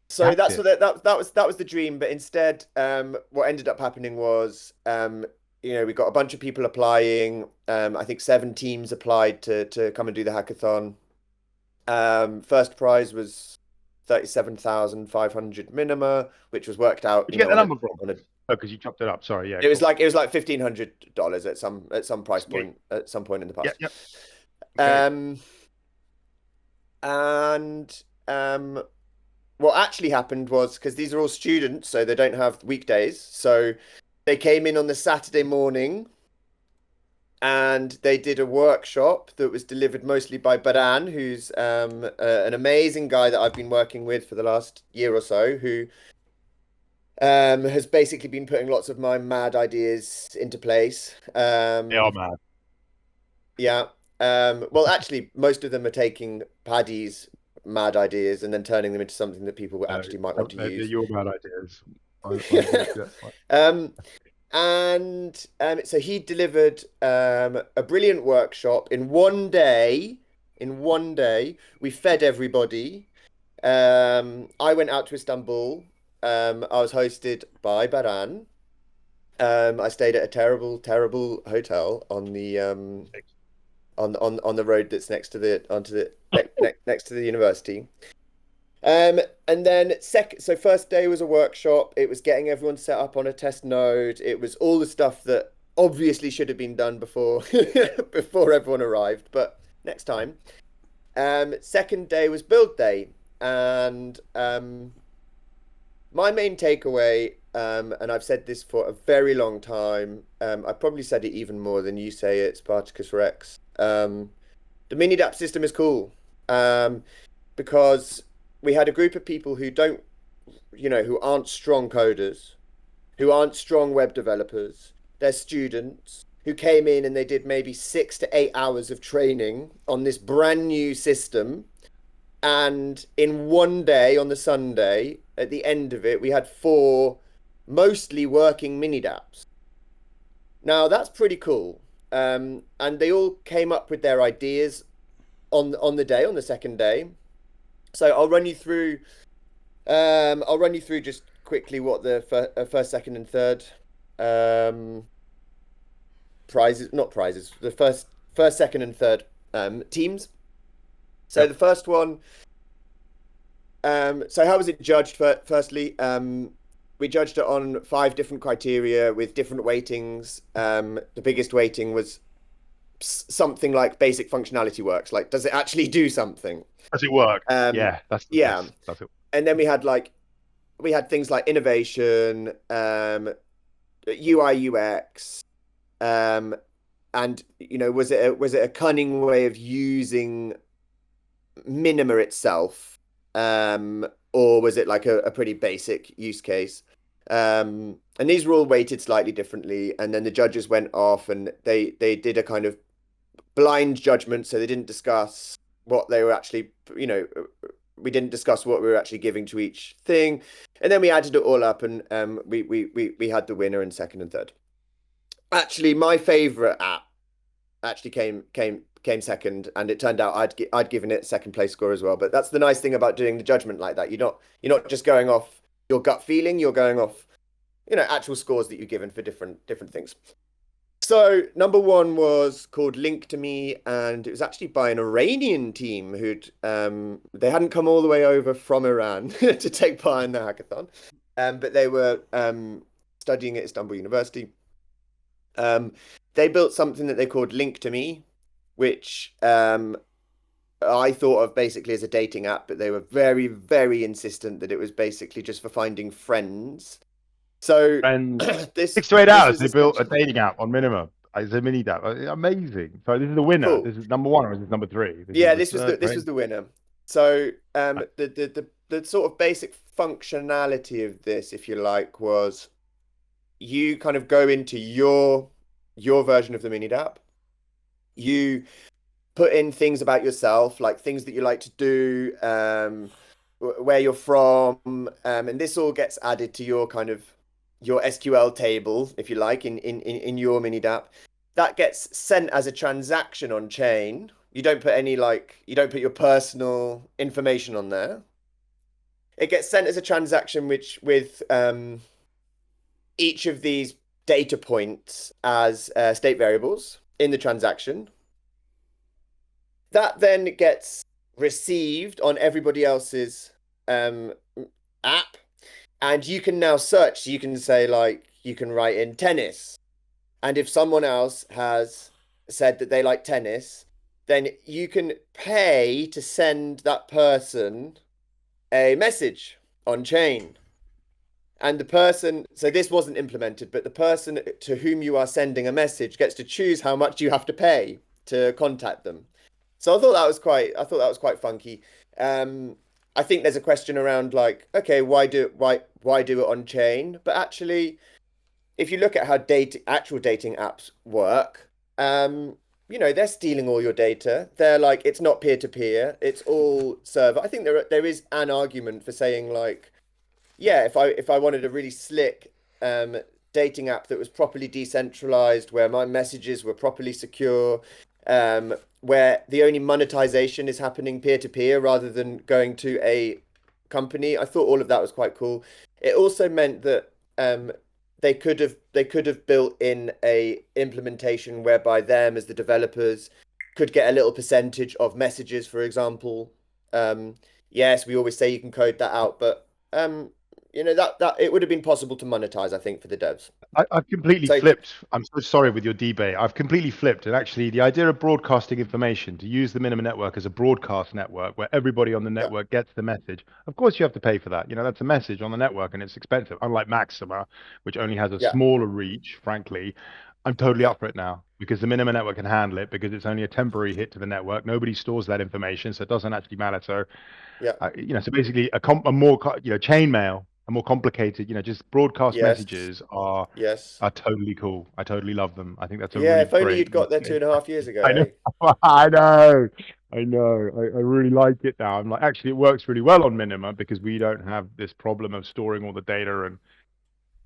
So hacked that's it. what that was the dream. But instead, what ended up happening was, we got a bunch of people applying. I think 7 teams applied to come and do the hackathon. First prize was 37,500 Minima, which was worked out, Where'd you get the number from? on a. Oh, because you chopped it up. Sorry. Yeah. It was cool. like $1,500 at some price Sweet. point at some point in the past. Yep. Okay. What actually happened was, because these are all students, so they don't have weekdays, so they came in on the Saturday morning and they did a workshop that was delivered mostly by Baran, who's an amazing guy that I've been working with for the last year or so, who has basically been putting lots of my mad ideas into place. They are mad. Yeah. Well, actually, most of them are taking Paddy's mad ideas and then turning them into something that people actually might want to They're use. your bad ideas. That's fine. So he delivered a brilliant workshop in one day. In one day, we fed everybody. I went out to Istanbul. I was hosted by Baran. I stayed at a terrible, terrible hotel on the on the road that's next to the next to the university. And then so first day was a workshop. It was getting everyone set up on a test node. It was all the stuff that obviously should have been done before before everyone arrived, but next time. Second day was build day, and my main takeaway, and I've said this for a very long time, I've probably said it even more than you say it, Spartacus Rex. The mini dApp system is cool, because we had a group of people who who aren't strong coders, who aren't strong web developers. They're students who came in and they did maybe 6 to 8 hours of training on this brand new system. And in one day, on the Sunday, at the end of it, we had 4 mostly working mini dApps. Now, that's pretty cool. And they all came up with their ideas on the second day. So I'll run you through just quickly what the first, second, and third prizes, the first, second, and third teams. So Yep. the first one. So how was it judged? Firstly, we judged it on 5 different criteria with different weightings. The biggest weighting was something like basic functionality works. Like, does it actually do something? Does it work? Yeah, That's it. And then we had things like innovation, UI UX, and was it a cunning way of using Minima itself, or was it like a pretty basic use case? And these were all weighted slightly differently, and then the judges went off and they did a kind of blind judgment, so they didn't discuss what they were actually, we didn't discuss what we were actually giving to each thing, and then we added it all up, and we had the winner in second and third. Actually, my favorite app actually came second, and it turned out I'd given it second place score as well. But that's the nice thing about doing the judgment like that. You're not just going off your gut feeling. You're going off, actual scores that you've given for different things. So number one was called Link to Me, and it was actually by an Iranian team who'd they hadn't come all the way over from Iran to take part in the hackathon, but they were studying at Istanbul University. They built something that they called Link to Me, which I thought of basically as a dating app, but they were very, very insistent that it was basically just for finding friends. So And this 6 to 8 this hours, was they built a essentially dating app on Minima. It's a mini app. Amazing. So this is the winner. cool. This is number one, or is this number three? Yeah, This is the this third. was the winner. So the sort of basic functionality of this, if you like, was you kind of go into your version of the mini app. You put in things about yourself, like things that you like to do, where you're from, and this all gets added to your kind of your SQL table, if you like, in your mini app. That gets sent as a transaction on chain. You don't put you don't put your personal information on there. It gets sent as a transaction with each of these data points as state variables in the transaction. That then gets received on everybody else's app, and you can now search. So you can say, like, you can write in tennis, and if someone else has said that they like tennis, then you can pay to send that person a message on chain. And the person, so this wasn't implemented, but the person to whom you are sending a message gets to choose how much you have to pay to contact them. So I thought that was quite funky. I think there's a question around, like, okay, why do it on chain? But actually, if you look at how actual dating apps work, they're stealing all your data. They're like, it's not peer to peer, it's all server. I think there is an argument for saying, like, yeah, if I wanted a really slick dating app that was properly decentralized, where my messages were properly secure, where the only monetization is happening peer to peer rather than going to a company, I thought all of that was quite cool. It also meant that they could have built in a implementation whereby them as the developers could get a little percentage of messages, for example. Yes, we always say you can code that out, but that it would have been possible to monetize, I think, for the devs. I've completely So flipped. I'm so sorry with your debate. I've completely flipped. And actually, the idea of broadcasting information, to use the Minima network as a broadcast network where everybody on the yeah, network gets the message, of course you have to pay for that. That's a message on the network and it's expensive. Unlike Maxima, which only has a yeah, smaller reach, frankly, I'm totally yeah, up for it now because the Minima network can handle it because it's only a temporary hit to the network. Nobody stores that information, so it doesn't actually matter. So yeah, so basically a more chain mail, a more complicated, just broadcast yes, messages are yes. totally cool. I totally love them. I think that's a Yeah, really if only great you'd got use there case. 2.5 years ago, I know, eh? I know, I know. I really like it now. I'm like, actually, it works really well on Minima because we don't have this problem of storing all the data, and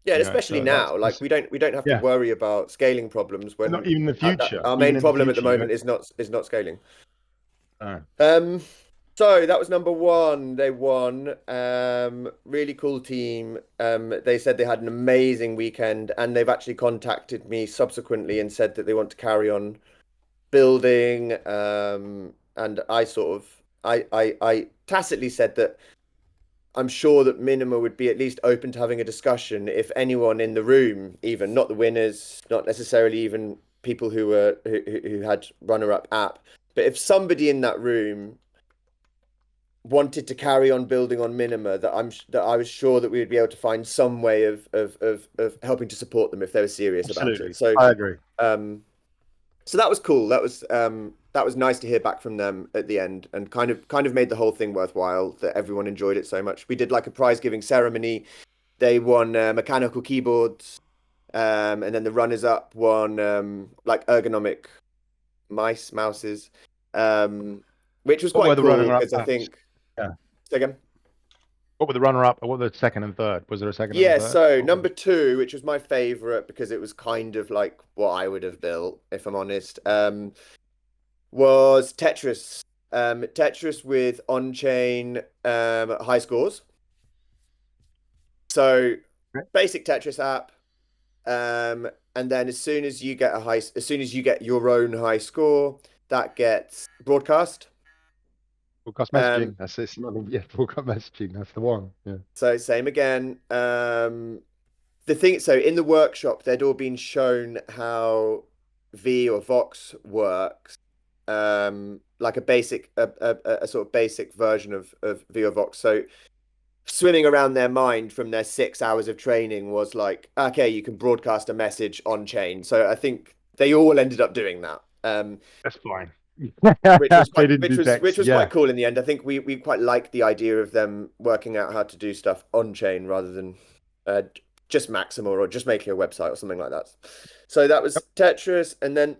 Yeah, and especially so that's now, like we don't have to yeah. worry about scaling problems And not when even in the future. our Even main in the problem at the future, you moment don't. is not scaling. Uh, Um, so that was number one. They won. Really cool team. They said they had an amazing weekend, and they've actually contacted me subsequently and said that they want to carry on building. And I sort of I tacitly said that I'm sure that Minima would be at least open to having a discussion if anyone in the room, even not the winners, not necessarily even people who had runner-up app, but if somebody in that room wanted to carry on building on Minima, that I was sure that we would be able to find some way of helping to support them if they were serious about it. absolutely, So I agree. um so that was cool. That was nice to hear back from them at the end, and kind of made the whole thing worthwhile that everyone enjoyed it so much. We did like a prize giving ceremony. They won mechanical keyboards, and then the runners up won like ergonomic mouses, which was What were quite the cool runner-up because I apps? think. Yeah. Say again. What were the runner-up? What were the second and third? Was there a second and a Yeah, third? so What were number two, which was my favorite because it was kind of like what I would have built, if I'm honest, was Tetris. Tetris with on-chain high scores. So the... basic Tetris app, and then as soon as you get your own high score, that gets broadcast. Broadcast Um, messaging. That's it. Yeah, broadcast messaging. That's the one. Yeah. so same again. So in the workshop, they'd all been shown how V or Vox works, like a sort of basic version of V or Vox. So swimming around their mind from their 6 hours of training was like, okay, you can broadcast a message on chain. So I think they all ended up doing that. That's fine. Which was They quite didn't do which text. was Yeah, quite cool in the end. I think we quite liked the idea of them working out how to do stuff on chain rather than uh, just Maxima or just making a website or something like that. So that was Tetris, and then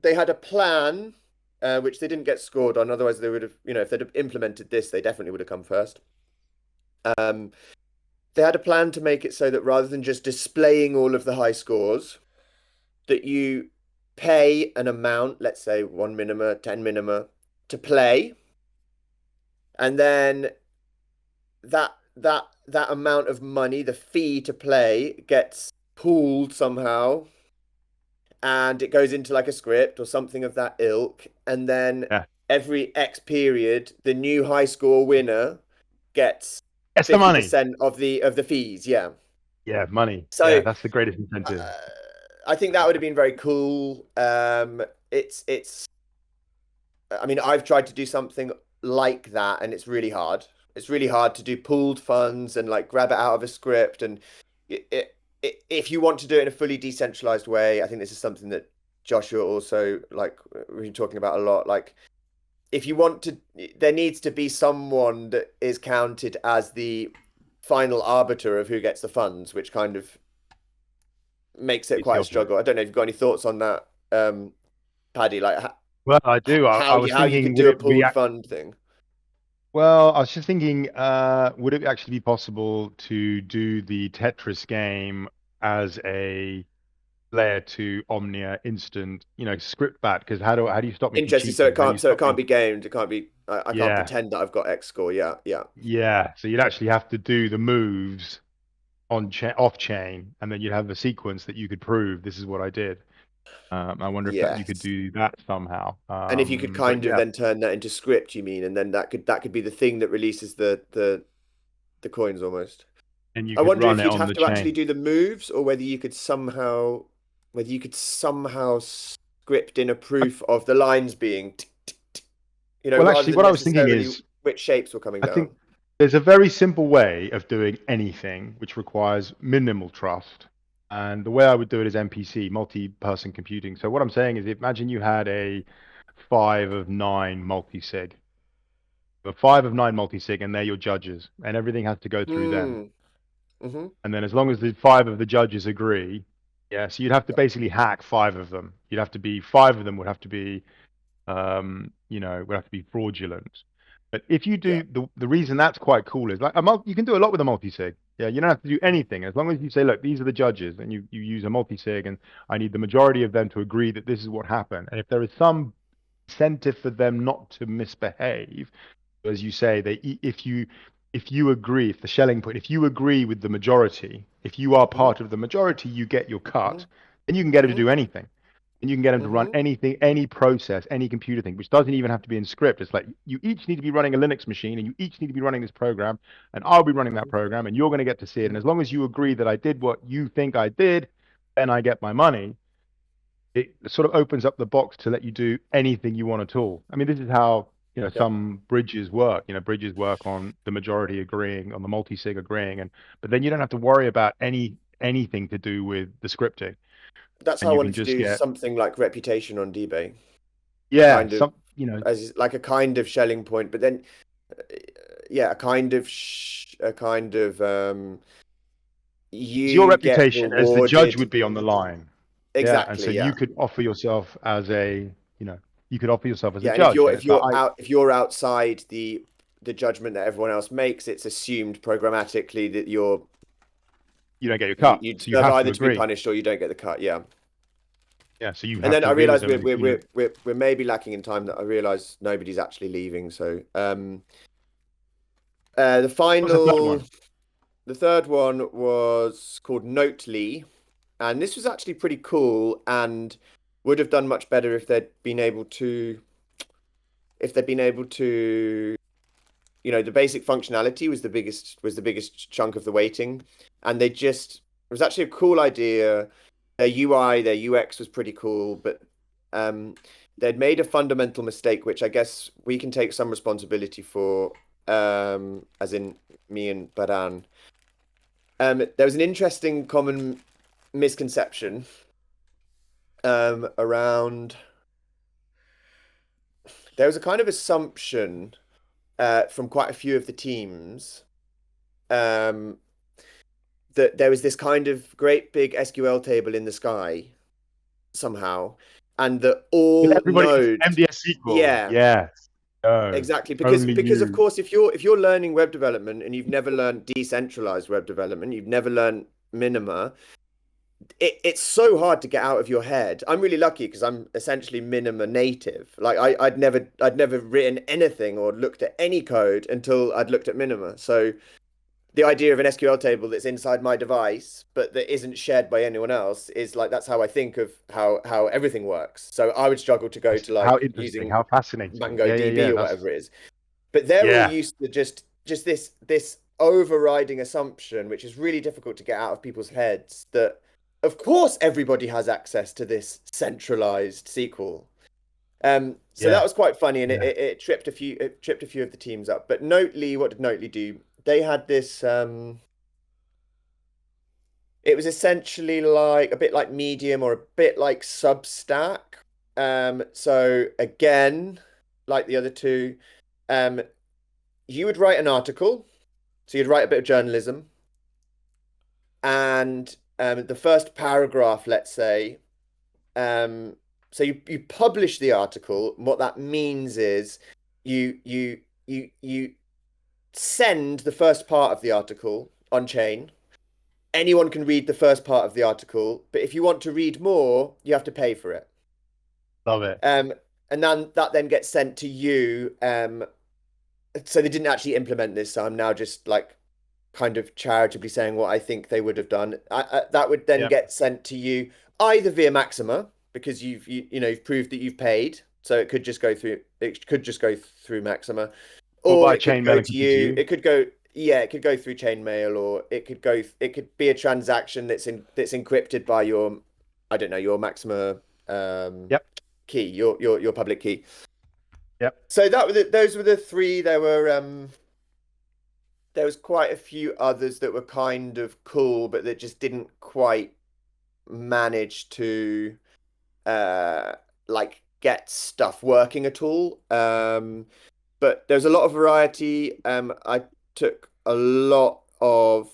they had a plan which they didn't get scored on. Otherwise, they would have, if they'd have implemented this, they definitely would have come first. They had a plan to make it so that rather than just displaying all of the high scores, that you pay an amount, let's say 1 minima, 10 minima, to play, and then that amount of money, the fee to play, gets pooled somehow, and it goes into like a script or something of that ilk, and then yeah. every X period, the new high score winner gets It's the money. 50% of the fees. Yeah. Yeah, money. So Yeah, that's the greatest incentive. uh, I think that would have been very cool. It's. I mean, I've tried to do something like that, and it's really hard. It's really hard to do pooled funds and like grab it out of a script. And if you want to do it in a fully decentralized way, I think this is something that Joshua also like we've been talking about a lot. Like, if you want to, there needs to be someone that is counted as the final arbiter of who gets the funds, which kind of makes it It's quite a your point. struggle. I don't know if you've got any thoughts on that, Paddy. Like Well, I do. I was how you thinking, could would do a it be? pooled fund thing. Well, I was just thinking, would it actually be possible to do the Tetris game as a layer to Omnia instant, script bat? Because how do you stop me from Interesting. So cheating? How do you it stop can't me? be gamed. It can't be. I can't Yeah, pretend that I've got X score. Yeah, yeah, yeah. So you'd actually have to do the moves on chain, off chain, and then you'd have a sequence that you could prove this is what I did. I wonder if that you could yes. do that somehow. And if you could But kind of yeah, then turn that into script, you mean, and then that could be the thing that releases the coins almost. and you I could wonder run if it you'd on have the to actually chain. do the moves, or whether you could somehow script in a proof of the lines being, Well, rather actually, than what I was thinking necessarily is, which shapes were coming I think down. there's a very simple way of doing anything which requires minimal trust. And the way I would do it is MPC, multi-person computing. So what I'm saying is, imagine you had a 5 of 9 multi-sig, a 5 of 9 multi-sig, and they're your judges, and everything has to go through them. Hmm. Mm-hmm. And then as long as the 5 of the judges agree, yeah, so you'd have to Yeah. basically hack 5 of them. You'd have to be 5 of them would have to be would have to be fraudulent. But if you Yeah. do the reason that's quite cool is like you can do a lot with a multi-sig. Yeah, you don't have to do anything as long as you say, look, these are the judges, and you use a multi-sig, and I need the majority of them to agree that this is what happened. And if there is some incentive for them not to misbehave, as you say, if you agree, if the Schelling point, if you agree with the majority, if you are Mm-hmm. part of the majority, you get your cut, Mm-hmm. and you can get them to Mm-hmm. do anything. And you can get them to run Mm-hmm. anything, any process, any computer thing, which doesn't even have to be in script. It's like you each need to be running a Linux machine, and you each need to be running this program, and I'll be running that program, and you're going to get to see it. And as long as you agree that I did what you think I did, then I get my money. It sort of opens up the box to let you do anything you want at all. I mean, this is how Yeah. some bridges work. Bridges work on the majority agreeing, on the multi-sig agreeing, but then you don't have to worry about anything to do with the scripting, That's and how I you can wanted to just do get, something like reputation on DBay. A yeah, kind of as like a kind of Schelling point, but then yeah, a kind of your you get reputation as the judge rewarded would be on the line. Yeah, and so exactly. you Yeah. could offer yourself as a you could offer yourself as a Yeah, and if judge. you're And it's like, if you're outside the judgment that everyone else makes, it's assumed programmatically that you don't get your cut, you so you deserve have to either to be agree. punished or you don't get the cut. Yeah. Yeah, so you And have then to I agree with realized them. we're maybe lacking in time. That I realized nobody's actually leaving. So the What's the third final, one? the third one was called Notely, and this was actually pretty cool and would have done much better if they'd been able to the basic functionality was the biggest chunk of the weighting, and it was actually a cool idea. Their UI, their UX was pretty cool, but um, they'd made a fundamental mistake, which I guess we can take some responsibility for, as in me and Baran. There was an interesting common misconception around. There was a kind of assumption from quite a few of the teams um, that there was this kind of great big SQL table in the sky somehow, and that With all everybody, it's nodes, MDS SQL. yeah, Yes. No. exactly, Only because of you. course if you're learning web development and you've never learned decentralized web development, you've never learned Minima, it's so hard to get out of your head. I'm really lucky because I'm essentially Minima native. Like I'd never written anything or looked at any code until I'd looked at Minima. So the idea of an SQL table that's inside my device but that isn't shared by anyone else is like that's how I think of how everything works. So I would struggle to go to How like interesting. using How fascinating. Yeah, yeah, MongoDB yeah. or That's whatever it is. But they're all yeah. used to just this overriding assumption, which is really difficult to get out of people's heads, that of course everybody has access to this centralized SQL. So that Yeah. was quite funny, and Yeah. it tripped a few of the teams up. But Notely, what did Notely do? They had this. It was essentially like a bit like Medium or a bit like Substack. So again, like the other two, um, you would write an article. So you'd write a bit of journalism, and the first paragraph, let's say, so you publish the article. And what that means is you send the first part of the article on chain. Anyone can read the first part of the article, but if you want to read more, you have to pay for it. Love it. And then that then gets sent to you. So they didn't actually implement this, so I'm now just like kind of charitably saying what I think they would have done. That would then Yeah. get sent to you either via Maxima because you've proved that you've paid, so it could just go through Maxima, Or or by it could chain mail go and to come to you. you. It could go through chainmail, or it could be a transaction that's encrypted by your, I don't know, your Maxima Yep. key, your public key. Yep. So those were the three. There was quite a few others that were kind of cool, but that just didn't quite manage to like get stuff working at all. But there's a lot of variety. I took a lot of,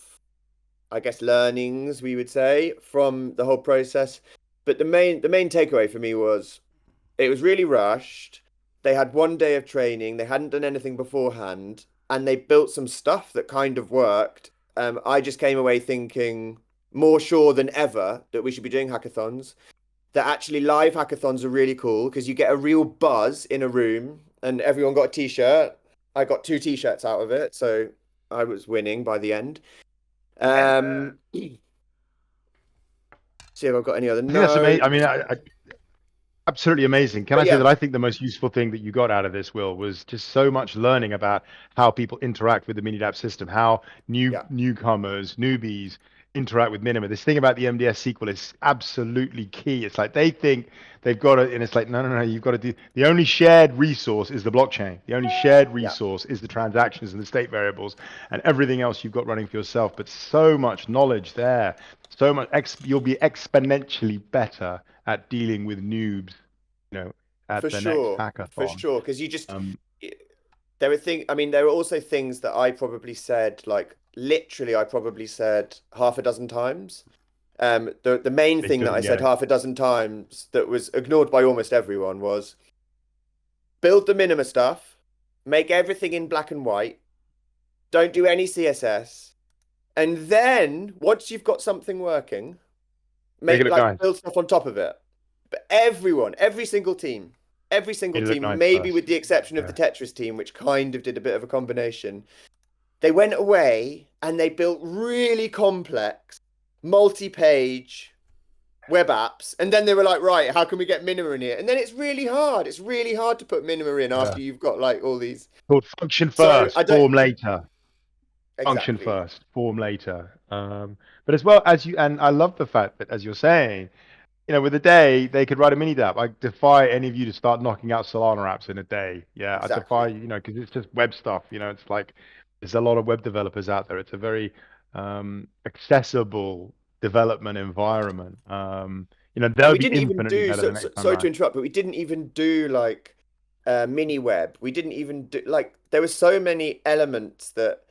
I guess, learnings, we would say, from the whole process. But the main takeaway for me was it was really rushed. They had one day of training. They hadn't done anything beforehand, and they built some stuff that kind of worked. I just came away thinking more sure than ever that we should be doing hackathons. That actually live hackathons are really cool because you get a real buzz in a room, and everyone got a t-shirt. I got 2 t-shirts out of it, so I was winning by the end. See if I've got any other I think that's amazing. notes. I mean, absolutely amazing. Can I But say yeah, that I think the most useful thing that you got out of this, Will, was just so much learning about how people interact with the Minidap system, how yeah, newcomers, newbies interact with Minima. This thing about the MDS sequel is absolutely key. It's like they think they've got it, and it's like, no, no, no, you've got to do the only shared resource is the blockchain. The only shared yeah, resource is the transactions and the state variables, and everything else you've got running for yourself. But so much knowledge there, so much you'll be exponentially better at dealing with noobs, at for the next sure, for hackathon. sure. Because you just Um, there were things. I mean, there were also things that I probably said, like literally, I probably said half a dozen times. The main They thing that couldn't I get said it. half a dozen times that was ignored by almost everyone was build the Minima stuff, make everything in black and white, don't do any CSS, and then once you've got something working, Make it make look like nice. build stuff on top of it. But every single Made it look team, nice maybe with first. the exception of the Yeah. Tetris team, which kind of did a bit of a combination, they went away and they built really complex, multi-page web apps. And then they were like, right, how can we get Minima in here? And then it's really hard. It's really hard to put Minima in Yeah. after you've got like all these. Called function So I first, don't form later. Function exactly. first, form later. But as well as you, and I love the fact that as you're saying, with a day they could write a mini dApp. I defy any of you to start knocking out Solana apps in a day. Yeah, I defy, Exactly. because it's just web stuff. It's like there's a lot of web developers out there. It's a very accessible development environment. And They'll we be didn't even infinitely do better the so, next time sorry to around. interrupt, but we didn't even do like mini web. We didn't even do like there were so many elements that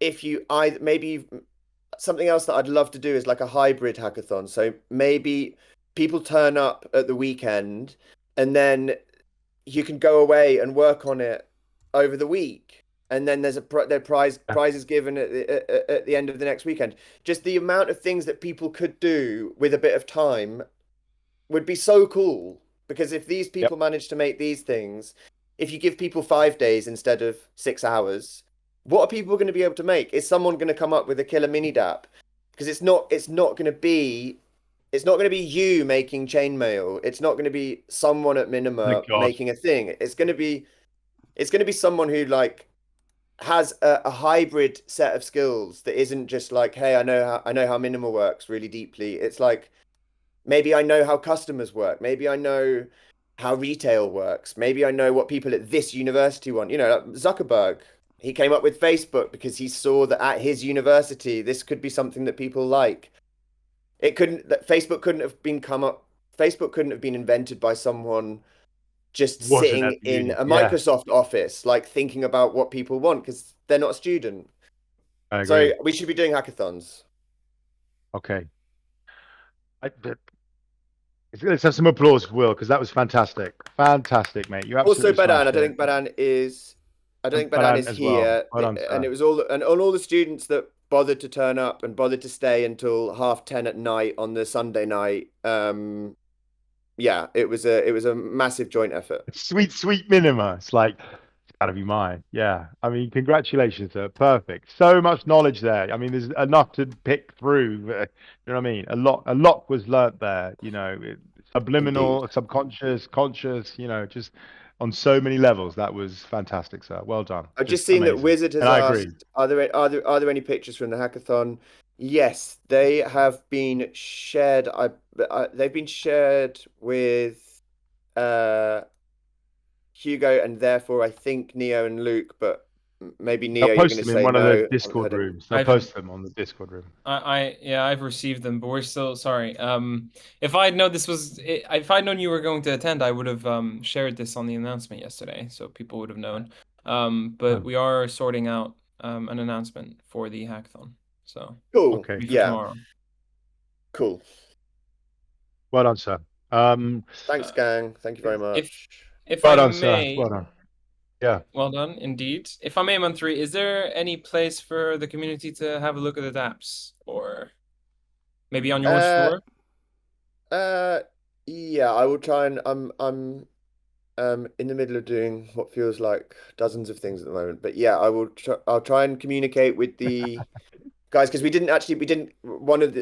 if you I maybe something else that I'd love to do is like a hybrid hackathon. So maybe people turn up at the weekend and then you can go away and work on it over the week. And then there's there Yeah. prizes given at the end of the next weekend. Just the amount of things that people could do with a bit of time would be so cool. Because if these Yep. people manage to make these things, if you give people 5 days instead of 6 hours, what are people going to be able to make? Is someone going to come up with a killer mini dApp? Because it's not going to be you making chainmail. It's not going to be someone at My Minima God. making a thing. It's going to be someone who like has a hybrid set of skills that isn't just like, hey, I know how Minima works really deeply. It's like maybe I know how customers work. Maybe I know how retail works. Maybe I know what people at this university want. Like Zuckerberg, he came up with Facebook because he saw that at his university, this could be something that people like. It couldn't, that Facebook couldn't have been come up, Facebook couldn't have been invented by someone just Wasn't sitting at the in uni. a Yeah, Microsoft office, like thinking about what people want because they're not a student. I So agree. we should be doing hackathons. Okay. Let's have some applause for Will because that was fantastic. Fantastic, mate. You Also, absolutely Badan. smashed it. I don't think But Badan Ant is as well. here, Well done, and sir. it was all the students that bothered to turn up and bothered to stay until 10:30 at night on the Sunday night. Yeah, it was a massive joint effort. Sweet, sweet Minima. It's like, it's gotta be mine. Yeah. I mean, congratulations, sir. Perfect. So much knowledge there. I mean, there's enough to pick through. You know what I mean? A lot was learnt there. Indeed. Subliminal, subconscious, conscious. Just on so many levels. That was fantastic, sir. Well done. I've just Just seen that amazing. Wizard has And I agree. asked, are there any pictures from the hackathon? Yes, they have been shared. They've been shared with uh Hugo and therefore I think Neo and Luke, but maybe They'll Neo, you're going post to them in say one of the no. I haven't Discord heard any. rooms. They'll I've post them on the Discord room. yeah, I've received them, but we're still sorry. If I'd known if I'd known you were going to attend, I would have shared this on the announcement yesterday, so people would have known. But Oh, we are sorting out an announcement for the hackathon, so Cool. okay. be for Yeah, tomorrow. cool. Well done, sir. Thanks, Uh, gang. Thank you very if much. if Well I done, sir. may, Well done. Yeah. well done indeed. If I may, Month3, is there any place for the community to have a look at the dApps, or maybe on your Uh, store? uh, yeah, I will try and I'm in the middle of doing what feels like dozens of things at the moment, but yeah, I'll try and communicate with the guys because we didn't one of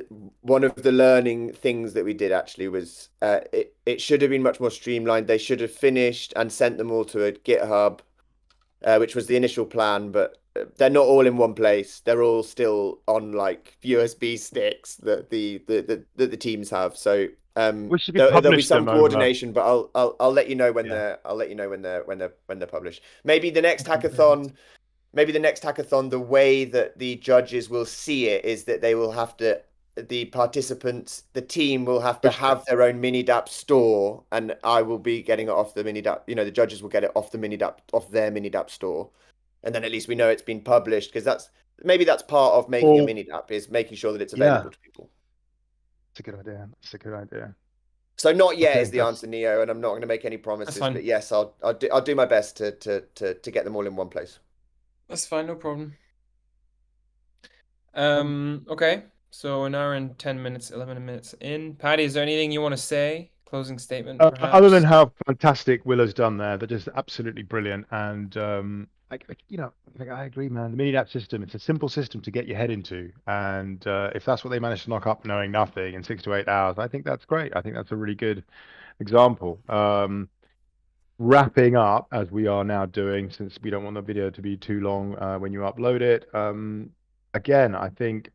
the learning things that we did actually was it should have been much more streamlined. They should have finished and sent them all to a GitHub, which was the initial plan, but they're not all in one place. They're all still on like USB sticks that the teams have. So We should be there'll be publish some them over. coordination, but I'll let you know when Yeah. they're published. Maybe the next hackathon, the way that the judges will see it is that the participants, the team will have to Post it. have their own mini dApp store, and I will be getting it off the mini dApp. The judges will get it off their mini dApp store, and then at least we know it's been published because that's part of making a Or mini dApp is making sure that it's yeah. available to people. It's a good idea. It's a good idea. So not yet Okay, is the answer, Neo, and I'm not going to make any promises. fine. But yes, I'll do my best to get them all in one place. That's fine, no problem. Okay. So an hour and 10 minutes, 11 minutes in. Patty, is there anything you want to say? Closing statement, other than perhaps? how fantastic Willow's done there, they're just absolutely brilliant. And you know, I agree, man. The mini DAP system, it's a simple system to get your head into. And if that's what they managed to knock up knowing nothing in 6 to 8 hours, I think that's great. I think that's a really good example. Wrapping up as we are now doing, since we don't want the video to be too long when you upload it. Again, I think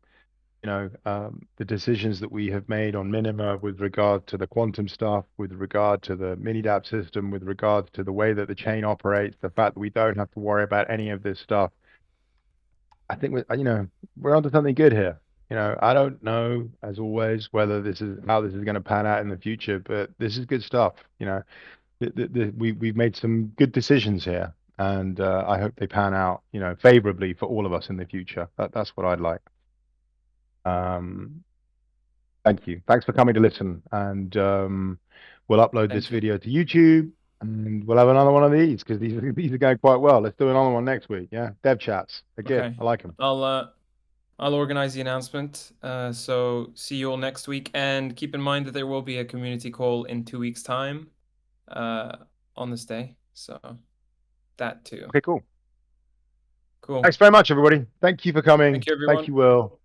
the decisions that we have made on Minima with regard to the quantum stuff, with regard to the mini DAP system, with regards to the way that the chain operates, the fact that we don't have to worry about any of this stuff. I think we're onto something good here. I don't know, as always, whether this is how this is going to pan out in the future, but this is good stuff. We've made some good decisions here, and I hope they pan out, favorably for all of us in the future. That's what I'd like. Thank you. Thanks for coming to listen, and we'll upload this Thank you. video to YouTube, and we'll have another one of these because these are going quite well. Let's do another one next week. Yeah, dev chats. They're good. Okay. I like them. I'll organize the announcement. So see you all next week, and keep in mind that there will be a community call in 2 weeks' time, on this day. So that too. Okay, cool. Cool. Thanks very much, everybody. Thank you for coming. Thank you, Thank everyone. you, Will.